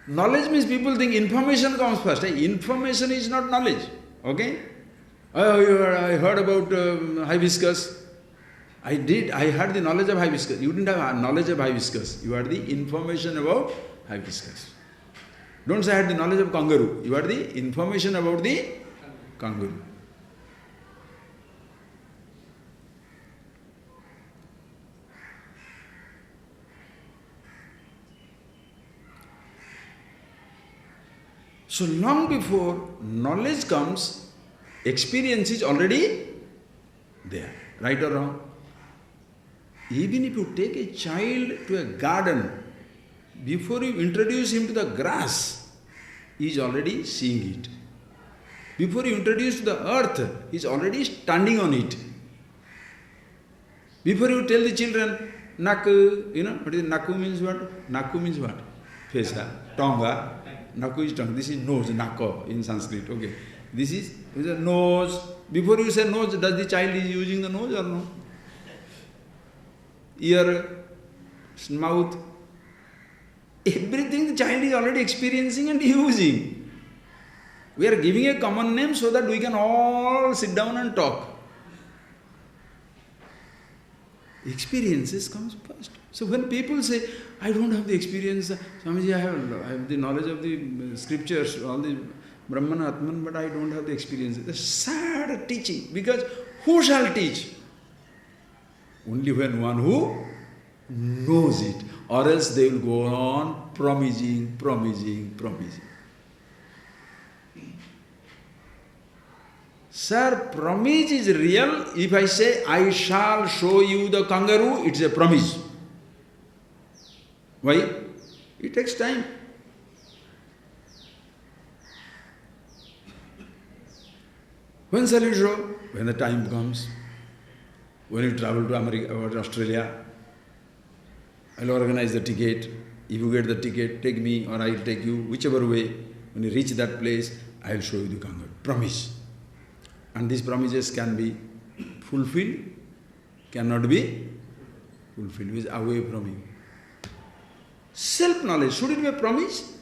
S1: Knowledge means people think information comes first. Information is not knowledge. Okay? I heard about hibiscus. I had the knowledge of hibiscus. You didn't have knowledge of hibiscus. You had the information about hibiscus. Don't say I had the knowledge of kangaroo. You had the information about the kangaroo. So long before knowledge comes, experience is already there. Right or wrong? Even if you take a child to a garden, before you introduce him to the grass, he is already seeing it. Before you introduce to the earth, he is already standing on it. Before you tell the children, naku, what is naku means what? Naku means what? Face, tongue. Naku is tongue. This is nose, nako in Sanskrit. Okay. This is a nose. Before you say nose, does the child is using the nose or no? Ear, mouth. Everything the child is already experiencing and using. We are giving a common name so that we can all sit down and talk. Experiences comes first. So when people say, I don't have the experience, Swamiji, I have the knowledge of the scriptures, all the Brahman, Atman, but I don't have the experience. It's a sad teaching, because who shall teach? Only when one who knows it, or else they will go on promising. Sir, promise is real. If I say, I shall show you the kangaroo, it's a promise. Why? It takes time. When shall you show? When the time comes. When you travel to America or Australia, I'll organize the ticket. If you get the ticket, take me or I'll take you, whichever way. When you reach that place, I'll show you the kangaroo. Promise. And these promises can be fulfilled, cannot be fulfilled, it is away from you. Self-knowledge, should it be a promise?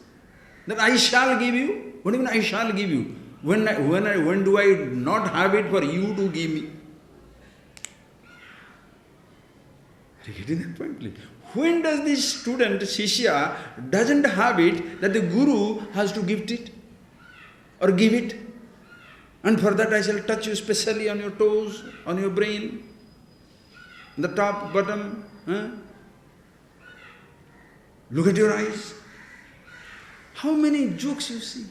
S1: That I shall give you? What do you mean I shall give you? When do I not have it for you to give me? Are you getting that point, please? When does this student, Shishya, doesn't have it, that the Guru has to gift it or give it? And for that I shall touch you specially on your toes, on your brain, the top, bottom. Look at your eyes. How many jokes you see?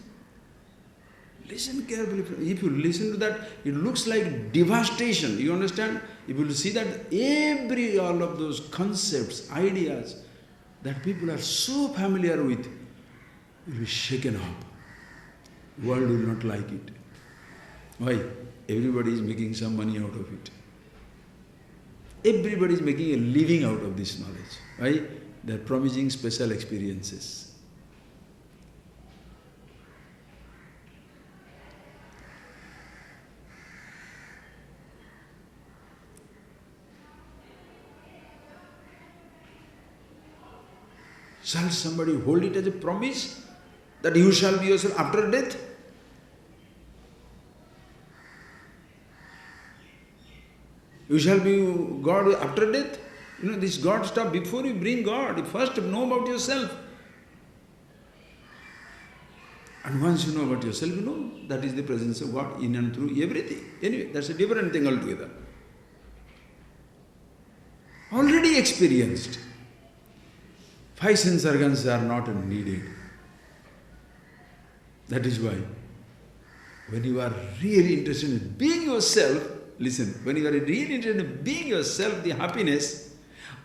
S1: Listen carefully. If you listen to that, it looks like devastation. You understand? If you see that all of those concepts, ideas that people are so familiar with, will be shaken up. The world will not like it. Why? Everybody is making some money out of it. Everybody is making a living out of this knowledge. Why? They are promising special experiences. Shall somebody hold it as a promise that you shall be yourself after death? You shall be God after death? This God stuff, before you bring God, you first know about yourself. And once you know about yourself, you know that is the presence of God in and through everything. Anyway, that's a different thing altogether. Already experienced. 5 sense organs are not needed. That is why, when you are really interested in being yourself, listen, when you are really interested in being yourself, the happiness,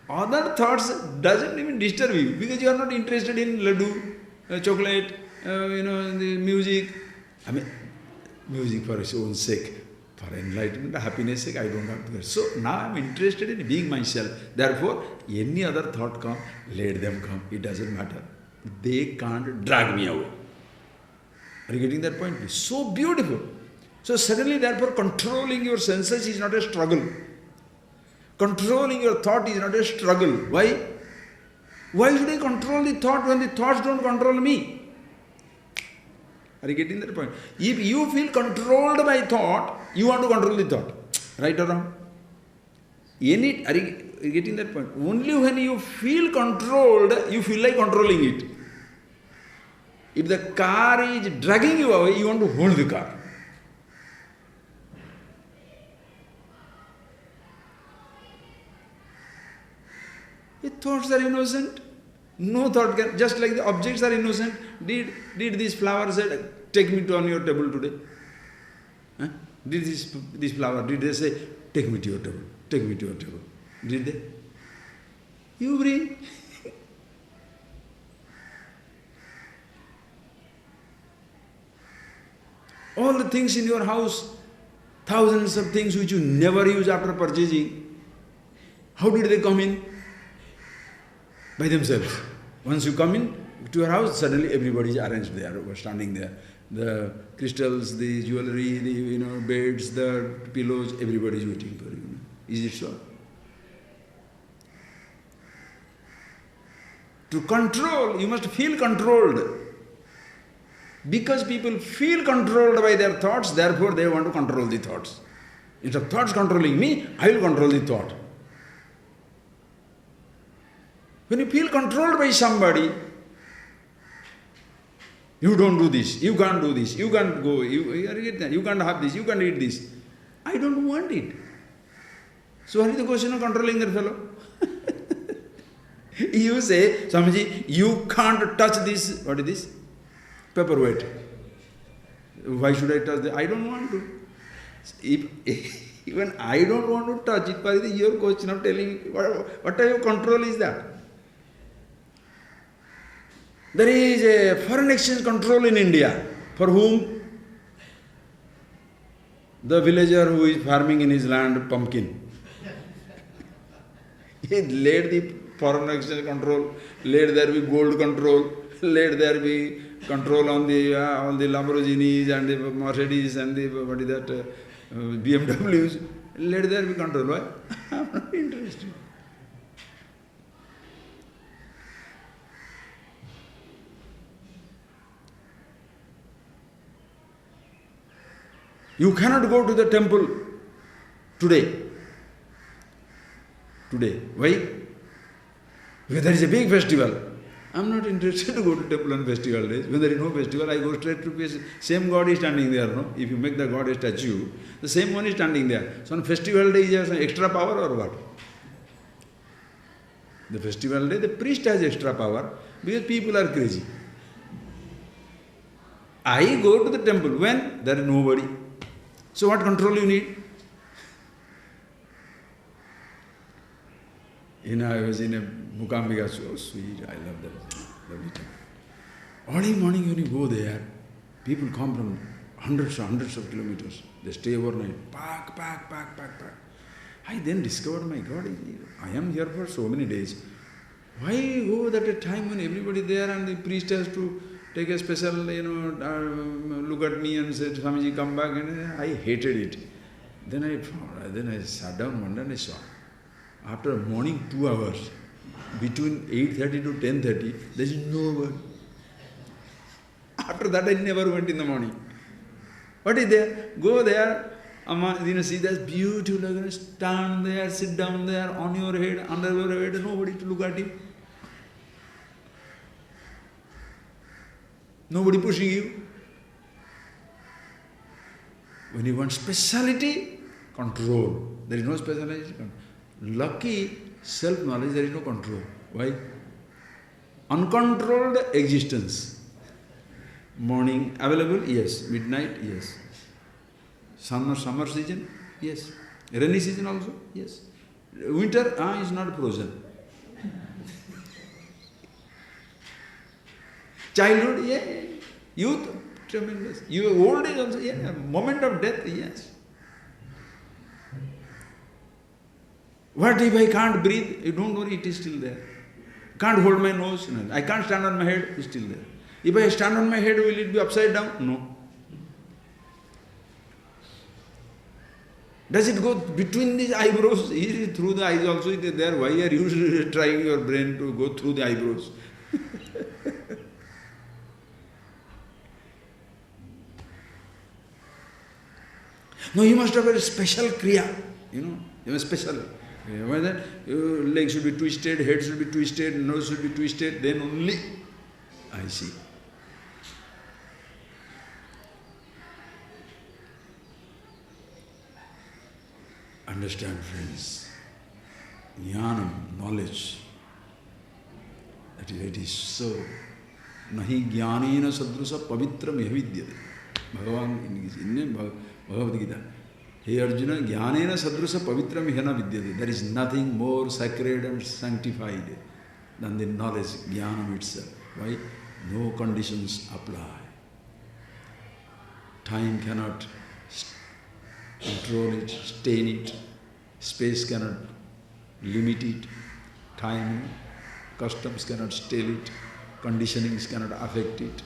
S1: other thoughts doesn't even disturb you, because you are not interested in laddu, chocolate, the music. I mean, music for its own sake, for enlightenment, happiness sake, I don't have to. So now I am interested in being myself. Therefore, any other thought come, let them come. It doesn't matter. They can't drag me away. Are you getting that point? It's so beautiful. So suddenly, therefore, controlling your senses is not a struggle. Controlling your thought is not a struggle. Why? Why should I control the thought when the thoughts don't control me? Are you getting that point? If you feel controlled by thought, you want to control the thought. Right or wrong? Are you getting that point? Only when you feel controlled, you feel like controlling it. If the car is dragging you away, you want to hold the car. The thoughts are innocent. No thought can, just like the objects are innocent. Did this flower say, take me to on your table today? Huh? Did this flower, did they say, take me to your table, take me to your table? Did they? You bring. All the things in your house, thousands of things which you never use after purchasing, how did they come in? By themselves. Once you come in to your house, suddenly everybody is arranged there, standing there. The crystals, the jewelry, the beds, the pillows, everybody is waiting for you. Is it so? To control, you must feel controlled. Because people feel controlled by their thoughts, therefore they want to control the thoughts. Instead of thoughts controlling me, I will control the thought. When you feel controlled by somebody, you don't do this, you can't do this, you can't go, you can't have this, you can't eat this. I don't want it. So what is the question of controlling that fellow? You say, Swamiji, you can't touch this, what is this? Paperweight. Why should I touch that? I don't want to. Even I don't want to touch it, but your question of telling me, what type of control is that? There is a foreign exchange control in India, for whom the villager who is farming in his land pumpkin. He let the foreign exchange control, let there be gold control, let there be control on the Lamborghinis and the Mercedes and the BMWs. Let there be control. Why? I'm not interested. You cannot go to the temple today. Why? Because there is a big festival. I'm not interested to go to temple on festival days. When there is no festival, I go straight to place. Same God is standing there, no? If you make the God a statue, the same one is standing there. So on festival day, he has some extra power or what? The festival day, the priest has extra power because people are crazy. I go to the temple when there is nobody. So what control you need? I was in a Mukambika, so sweet, I love that. Lovely temple. Early morning when you go there, people come from hundreds of kilometers. They stay overnight. Pack. I then discovered, my God, I am here for so many days. Why go at a time when everybody there and the priest has to take a special, look at me and say, Swamiji, come back. And I hated it. Then I sat down one day and I saw. After morning 2 hours, between 8:30 to 10:30, there is no one. After that, I never went in the morning. What is there? Go there, see that beautiful, stand there, sit down there, on your head, under your head, nobody to look at you. Nobody pushing you. When you want speciality, control. There is no speciality. Lucky self-knowledge, there is no control. Why? Uncontrolled existence. Morning available? Yes. Midnight? Yes. Summer season? Yes. Rainy season also? Yes. Winter? Is not frozen. Childhood? Yeah. Youth? Tremendous. Old age also? Yeah. Moment of death? Yes. What if I can't breathe? You don't worry, it is still there. Can't hold my nose? No. I can't stand on my head? It is still there. If I stand on my head, will it be upside down? No. Does it go between these eyebrows? Is it through the eyes also? It is there. Why are you trying your brain to go through the eyebrows? No, you must have a special kriya. You have a special. Your legs should be twisted, head should be twisted, nose should be twisted, then only I see. Understand, friends, jnanam, knowledge, it is so. Nahi jnanena sadrusa pavitram yavidyate. Bhagavan in his name, Bhagavad Gita. Hey Arjuna, jnanena sadrusa pavitram hena vidyate. There is nothing more sacred and sanctified than the knowledge, jnanam itself. Why? No conditions apply. Time cannot control it, stain it. Space cannot limit it. Time, customs cannot stale it. Conditionings cannot affect it.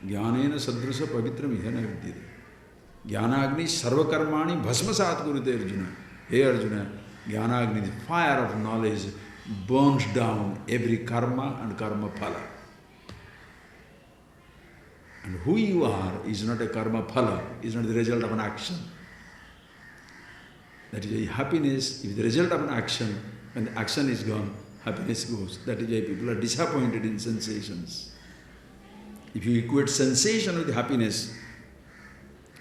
S1: Jnanena sadrusa pavitram hena vidyate. Jnanagni sarvakarmani bhasmasat kurute Arjuna. Hey Arjuna, Jnanagni, the fire of knowledge, burns down every karma and karma phala. And who you are is not a karma phala, is not the result of an action. That is why happiness, if the result of an action, when the action is gone, happiness goes. That is why people are disappointed in sensations. If you equate sensation with happiness,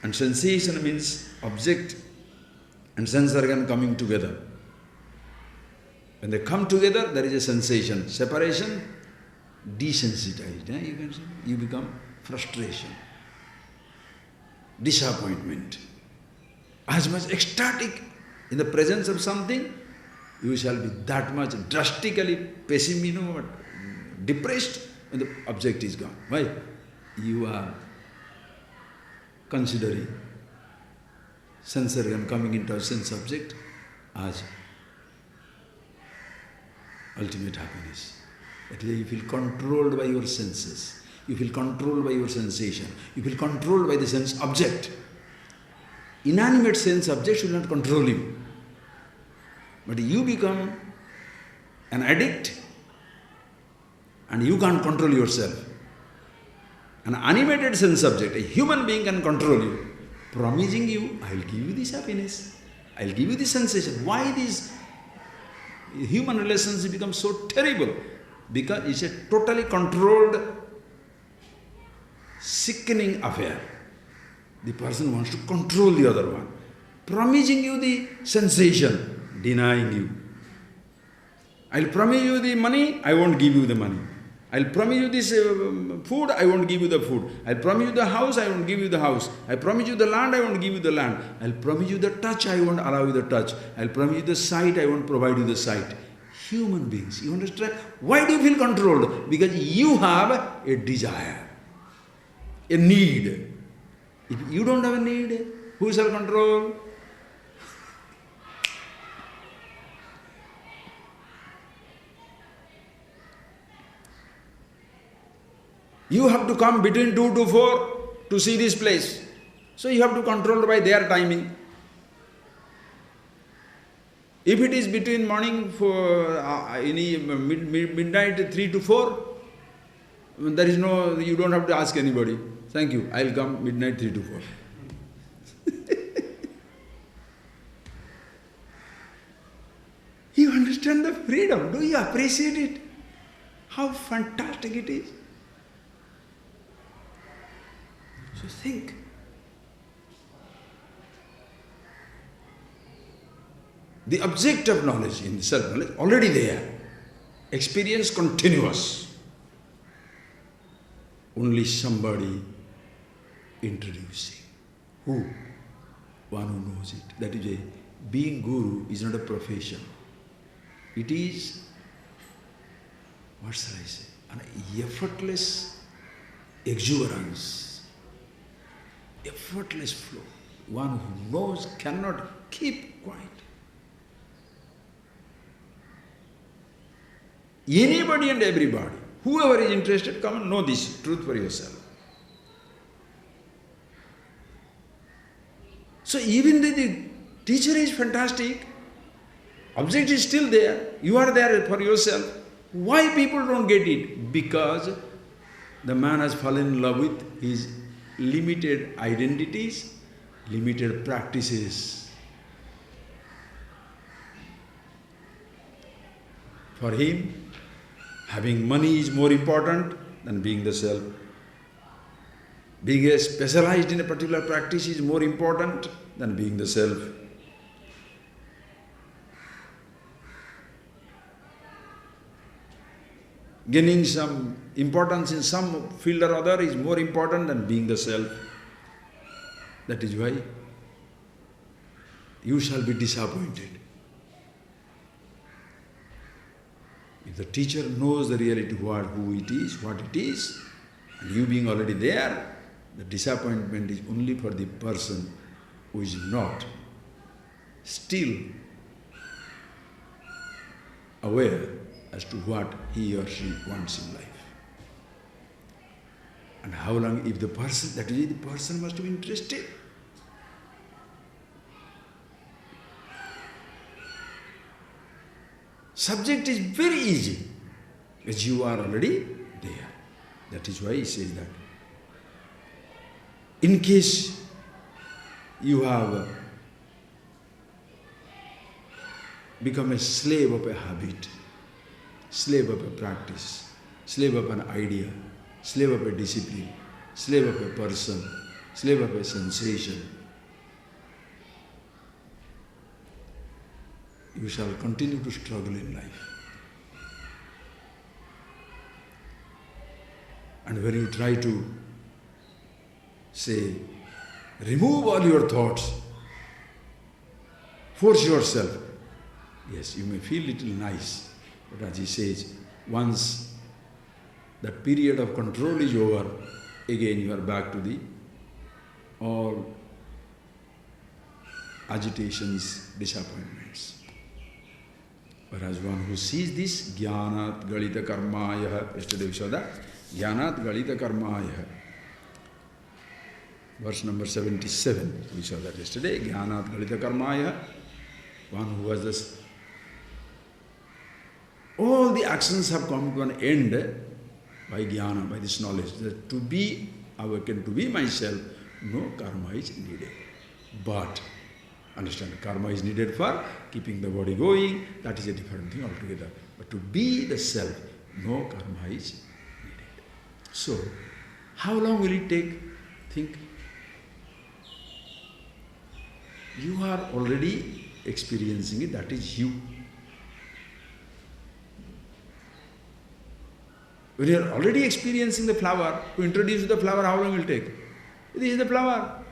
S1: and sensation means object and sense organ coming together. When they come together, there is a sensation. Separation, desensitized. You can say, you become frustration, disappointment. As much ecstatic in the presence of something, you shall be that much drastically pessimistic, depressed when the object is gone. Why? You are considering sense organ coming into a sense object as ultimate happiness. That is why you feel controlled by your senses. You feel controlled by your sensation. You feel controlled by the sense object. Inanimate sense objects will not control you. But you become an addict and you can't control yourself. An animated sense object, a human being can control you, promising you, I will give you this happiness, I will give you this sensation. Why these human relations become so terrible? Because it's a totally controlled, sickening affair. The person wants to control the other one, promising you the sensation, denying you. I'll promise you the money, I won't give you the money. I'll promise you this food, I won't give you the food. I'll promise you the house, I won't give you the house. I promise you the land, I won't give you the land. I'll promise you the touch, I won't allow you the touch. I'll promise you the sight, I won't provide you the sight. Human beings, you understand? Why do you feel controlled? Because you have a desire, a need. If you don't have a need, who shall control? You have to come between 2 to 4 to see this place. So you have to control by their timing. If it is between morning for midnight 3 to 4, there is no, you don't have to ask anybody. Thank you, I will come midnight 3 to 4. You understand the freedom? Do you appreciate it? How fantastic it is. So think, The object of knowledge in self-knowledge already there. Experience continuous. Only somebody introducing. Who? One who knows it. That is why being guru is not a profession. It is, what shall I say, an effortless exuberance, effortless flow. One who knows cannot keep quiet. Anybody and everybody, whoever is interested, come and know this truth for yourself. So even the teacher is fantastic, object is still there, you are there for yourself. Why people don't get it? Because the man has fallen in love with his limited identities, limited practices. For him, having money is more important than being the self. Being specialized in a particular practice is more important than being the self. Gaining some importance in some field or other is more important than being the self. That is why you shall be disappointed. If the teacher knows the reality, who it is, what it is, and you being already there, the disappointment is only for the person who is not still aware as to what he or she wants in life. And how long, if the person, that is, the person must be interested. Subject is very easy, because you are already there. That is why he says that. In case you have become a slave of a habit, slave of a practice, slave of an idea, slave of a discipline, slave of a person, slave of a sensation, you shall continue to struggle in life. And when you try to say, remove all your thoughts, force yourself, yes, you may feel little nice, but as he says, once that period of control is over, again you are back to the all agitations, disappointments. Whereas one who sees this, Jnanat Galita Karmaya, yesterday we saw that, Jnanat Galita Karmaya, verse number 77, we saw that yesterday, Jnanat Galita Karmaya, one who has this, all the actions have come to an end by jnana, by this knowledge, that to be awakened, to be myself, no karma is needed. But, understand, karma is needed for keeping the body going, that is a different thing altogether. But to be the self, no karma is needed. So, how long will it take? Think. You are already experiencing it, that is you. When you are already experiencing the flower, to introduce the flower, how long will it take? This is the flower.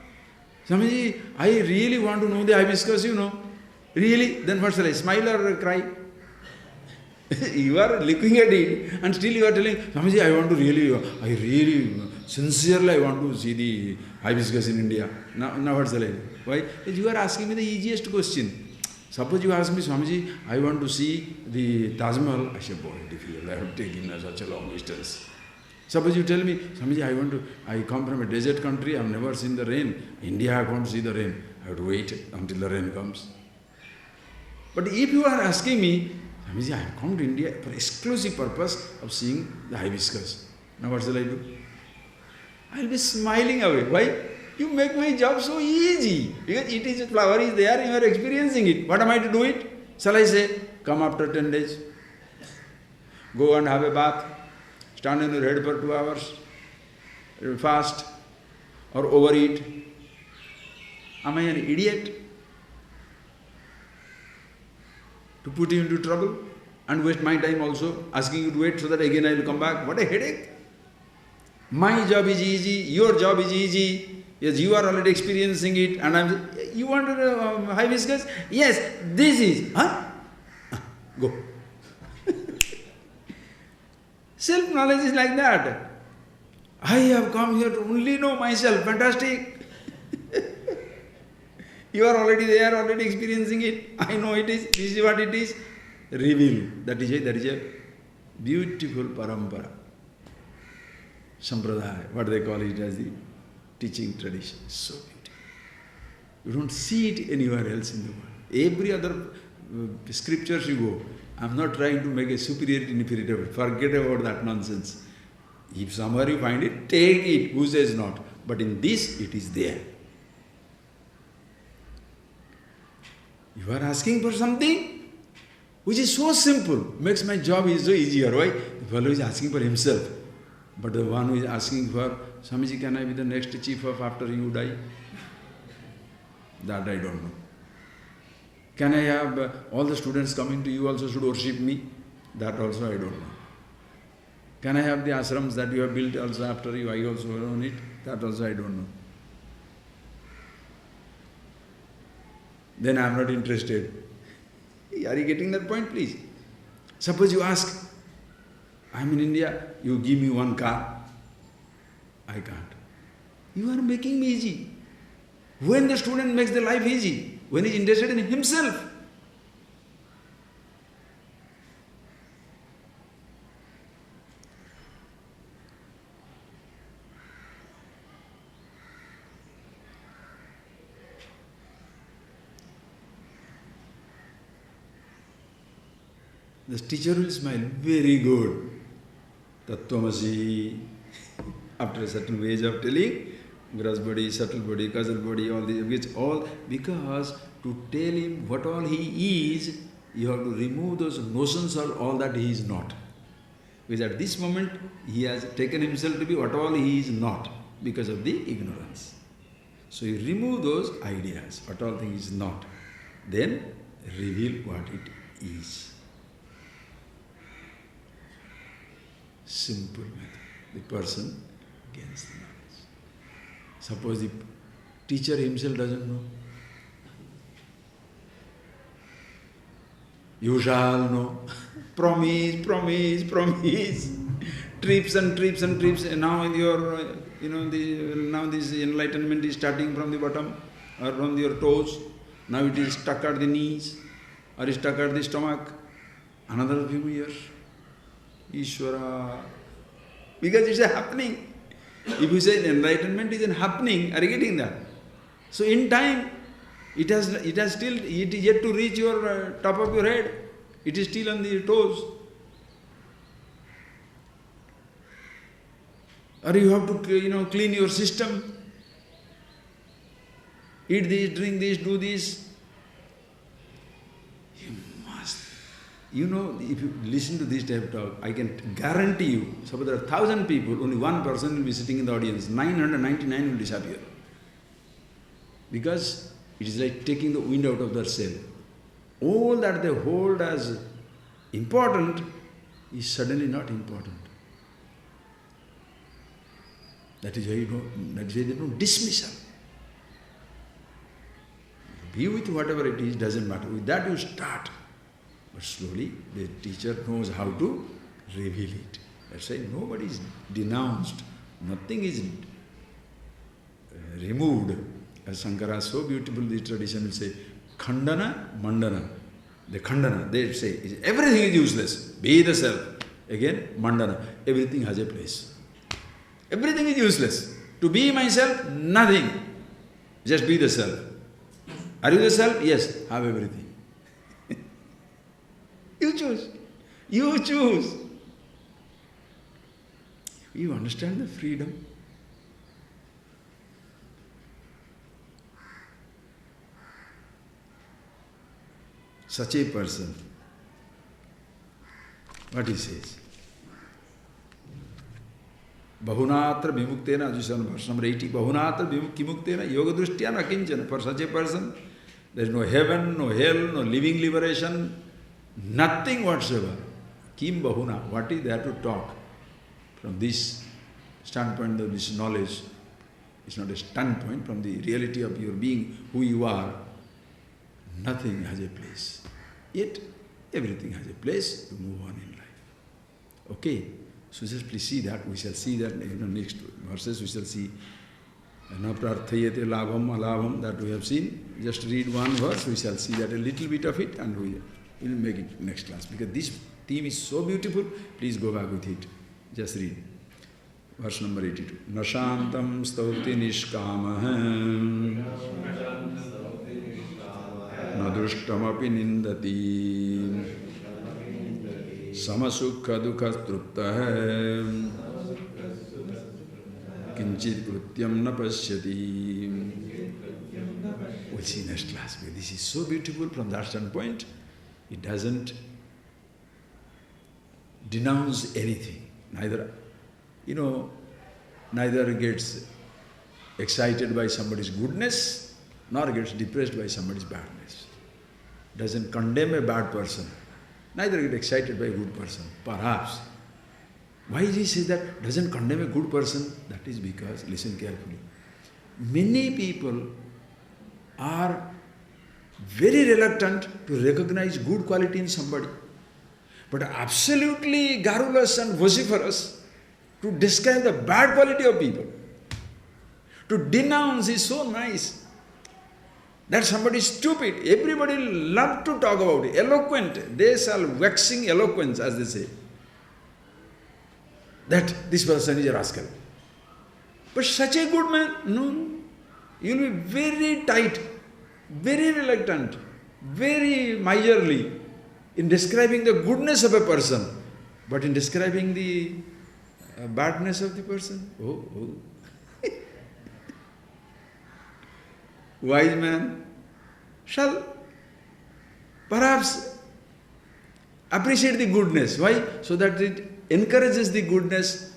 S1: Swamiji, I really want to know the hibiscus, you know. Really? Then what shall I, smile or cry? You are looking at it and still you are telling, Swamiji, I really, sincerely I want to see the hibiscus in India. Now what shall I do? Why? Because you are asking me the easiest question. Suppose you ask me, Swamiji, I want to see the Taj Mahal. I say, boy, difficult, I have taken such a long distance. Suppose you tell me, Swamiji, I come from a desert country, I have never seen the rain. India, I want to see the rain. I have to wait until the rain comes. But if you are asking me, Swamiji, I have come to India for exclusive purpose of seeing the hibiscus. Now what shall I do? I will be smiling away. Why? You make my job so easy. Because it is, flower is there, you are experiencing it. What am I to do it? Shall I say, come after 10 days, go and have a bath, stand on your head for 2 hours, fast, or overeat? Am I an idiot? To put you into trouble and waste my time also, asking you to wait so that again I will come back. What a headache! My job is easy, your job is easy. Yes, you are already experiencing it, and you want hibiscus? Yes, this is. Huh? Go. Self-knowledge is like that. I have come here to only know myself. Fantastic. You are already there, already experiencing it. I know it is. This is what it is. Reveal. That is a beautiful parampara. Sampradaya, what they call it as the teaching tradition. So beautiful. You don't see it anywhere else in the world. Every other scriptures you go, I'm not trying to make a superiority inferiority. Forget about that nonsense. If somewhere you find it, take it. Who says not? But in this, it is there. You are asking for something which is so simple, makes my job so easier. Why? The fellow is asking for himself. But the one who is asking for, Swamiji, can I be the next chief of after you die? That I don't know. Can I have all the students coming to you also should worship me? That also I don't know. Can I have the ashrams that you have built also after you? I also own it? That also I don't know. Then I am not interested. Are you getting that point, please? Suppose you ask, I am in India, you give me one car. I can't. You are making me easy. When the student makes the life easy, when he is interested in himself, the teacher will smile, very good. Tattvamasi. After a certain age of telling, gross body, subtle body, causal body, all these, which all, because to tell him what all he is, you have to remove those notions of all that he is not. Because at this moment, he has taken himself to be what all he is not, because of the ignorance. So you remove those ideas, what all thing is not, then reveal what it is. Simple method. The person gains the knowledge. Suppose the teacher himself doesn't know. You shall know. Promise, promise, promise. Trips and trips and trips. And now your, now this enlightenment is starting from the bottom or from your toes. Now it is stuck at the knees or is stuck at the stomach. Another few years. Ishvara. Because it's a happening. If you say enlightenment is a happening, are you getting that? So in time, it is yet to reach your top of your head. It is still on the toes. Or you have to, clean your system. Eat this, drink this, do this. You know, if you listen to this type of talk, I can guarantee you, suppose there are 1,000 people, only one person will be sitting in the audience, 999 will disappear. Because it is like taking the wind out of their sail. All that they hold as important is suddenly not important. That is why they don't dismissal. Be with whatever it is, doesn't matter. With that you start. But slowly the teacher knows how to reveal it. That's why nobody is denounced, nothing is removed. As Sankara so beautiful, this tradition will say, Khandana, Mandana. The Khandana, they say, everything is useless. Be the self. Again, Mandana. Everything has a place. Everything is useless. To be myself, nothing. Just be the self. Are you the self? Yes, have everything. You choose. You choose. You understand the freedom? Such a person, what he says? Bahunatra vimuktena, verse number 80, Bahunatra vimuktena yoga drushtya na kinchana. For such a person, there is no heaven, no hell, no living liberation, Nothing whatsoever. Kim bahuna, what is there to talk? From this standpoint of this knowledge, it's not a standpoint, from the reality of your being, who you are, nothing has a place. Yet, everything has a place to move on in life. Okay? So just please see that. We shall see that in the next verses. We shall see na prarthayate labham alabham, that we have seen. Just read one verse, we shall see that a little bit of it, and we will make it next class. Because this theme is so beautiful, please go back with it. Just read. Verse number 82. Nashantam stauti nishkamah nadushtam api nindati samasukha dukha truptah kinchit krutyam na pasyati. We'll see next class. This is so beautiful from that standpoint. It doesn't denounce anything. Neither gets excited by somebody's goodness, nor gets depressed by somebody's badness. Doesn't condemn a bad person, neither get excited by a good person. Perhaps. Why he says that doesn't condemn a good person? That is because, listen carefully, many people are very reluctant to recognize good quality in somebody, but absolutely garrulous and vociferous to describe the bad quality of people. To denounce is so nice. That somebody is stupid, everybody love to talk about it. Eloquent, they shall waxing eloquence, as they say. That this person is a rascal. But such a good man, no. You will be very tight, very reluctant, very miserly in describing the goodness of a person. But in describing the badness of the person, wise man shall perhaps appreciate the goodness. Why? So that it encourages the goodness,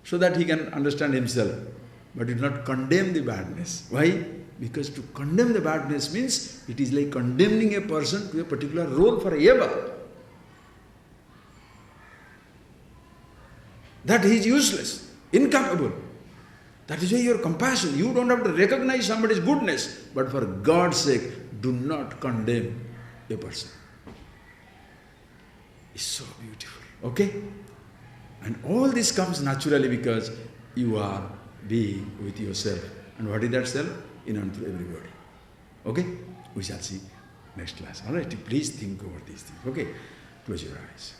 S1: so that he can understand himself. But it will not condemn the badness. Why? Because to condemn the badness means it is like condemning a person to a particular role forever. That he is useless, incapable. That is why your compassion. You don't have to recognize somebody's goodness, but for God's sake, do not condemn a person. It's so beautiful. Okay? And all this comes naturally because you are being with yourself. And what is that self? In and through everybody. Okay? We shall see next class. Alright? Please think over these things. Okay? Close your eyes.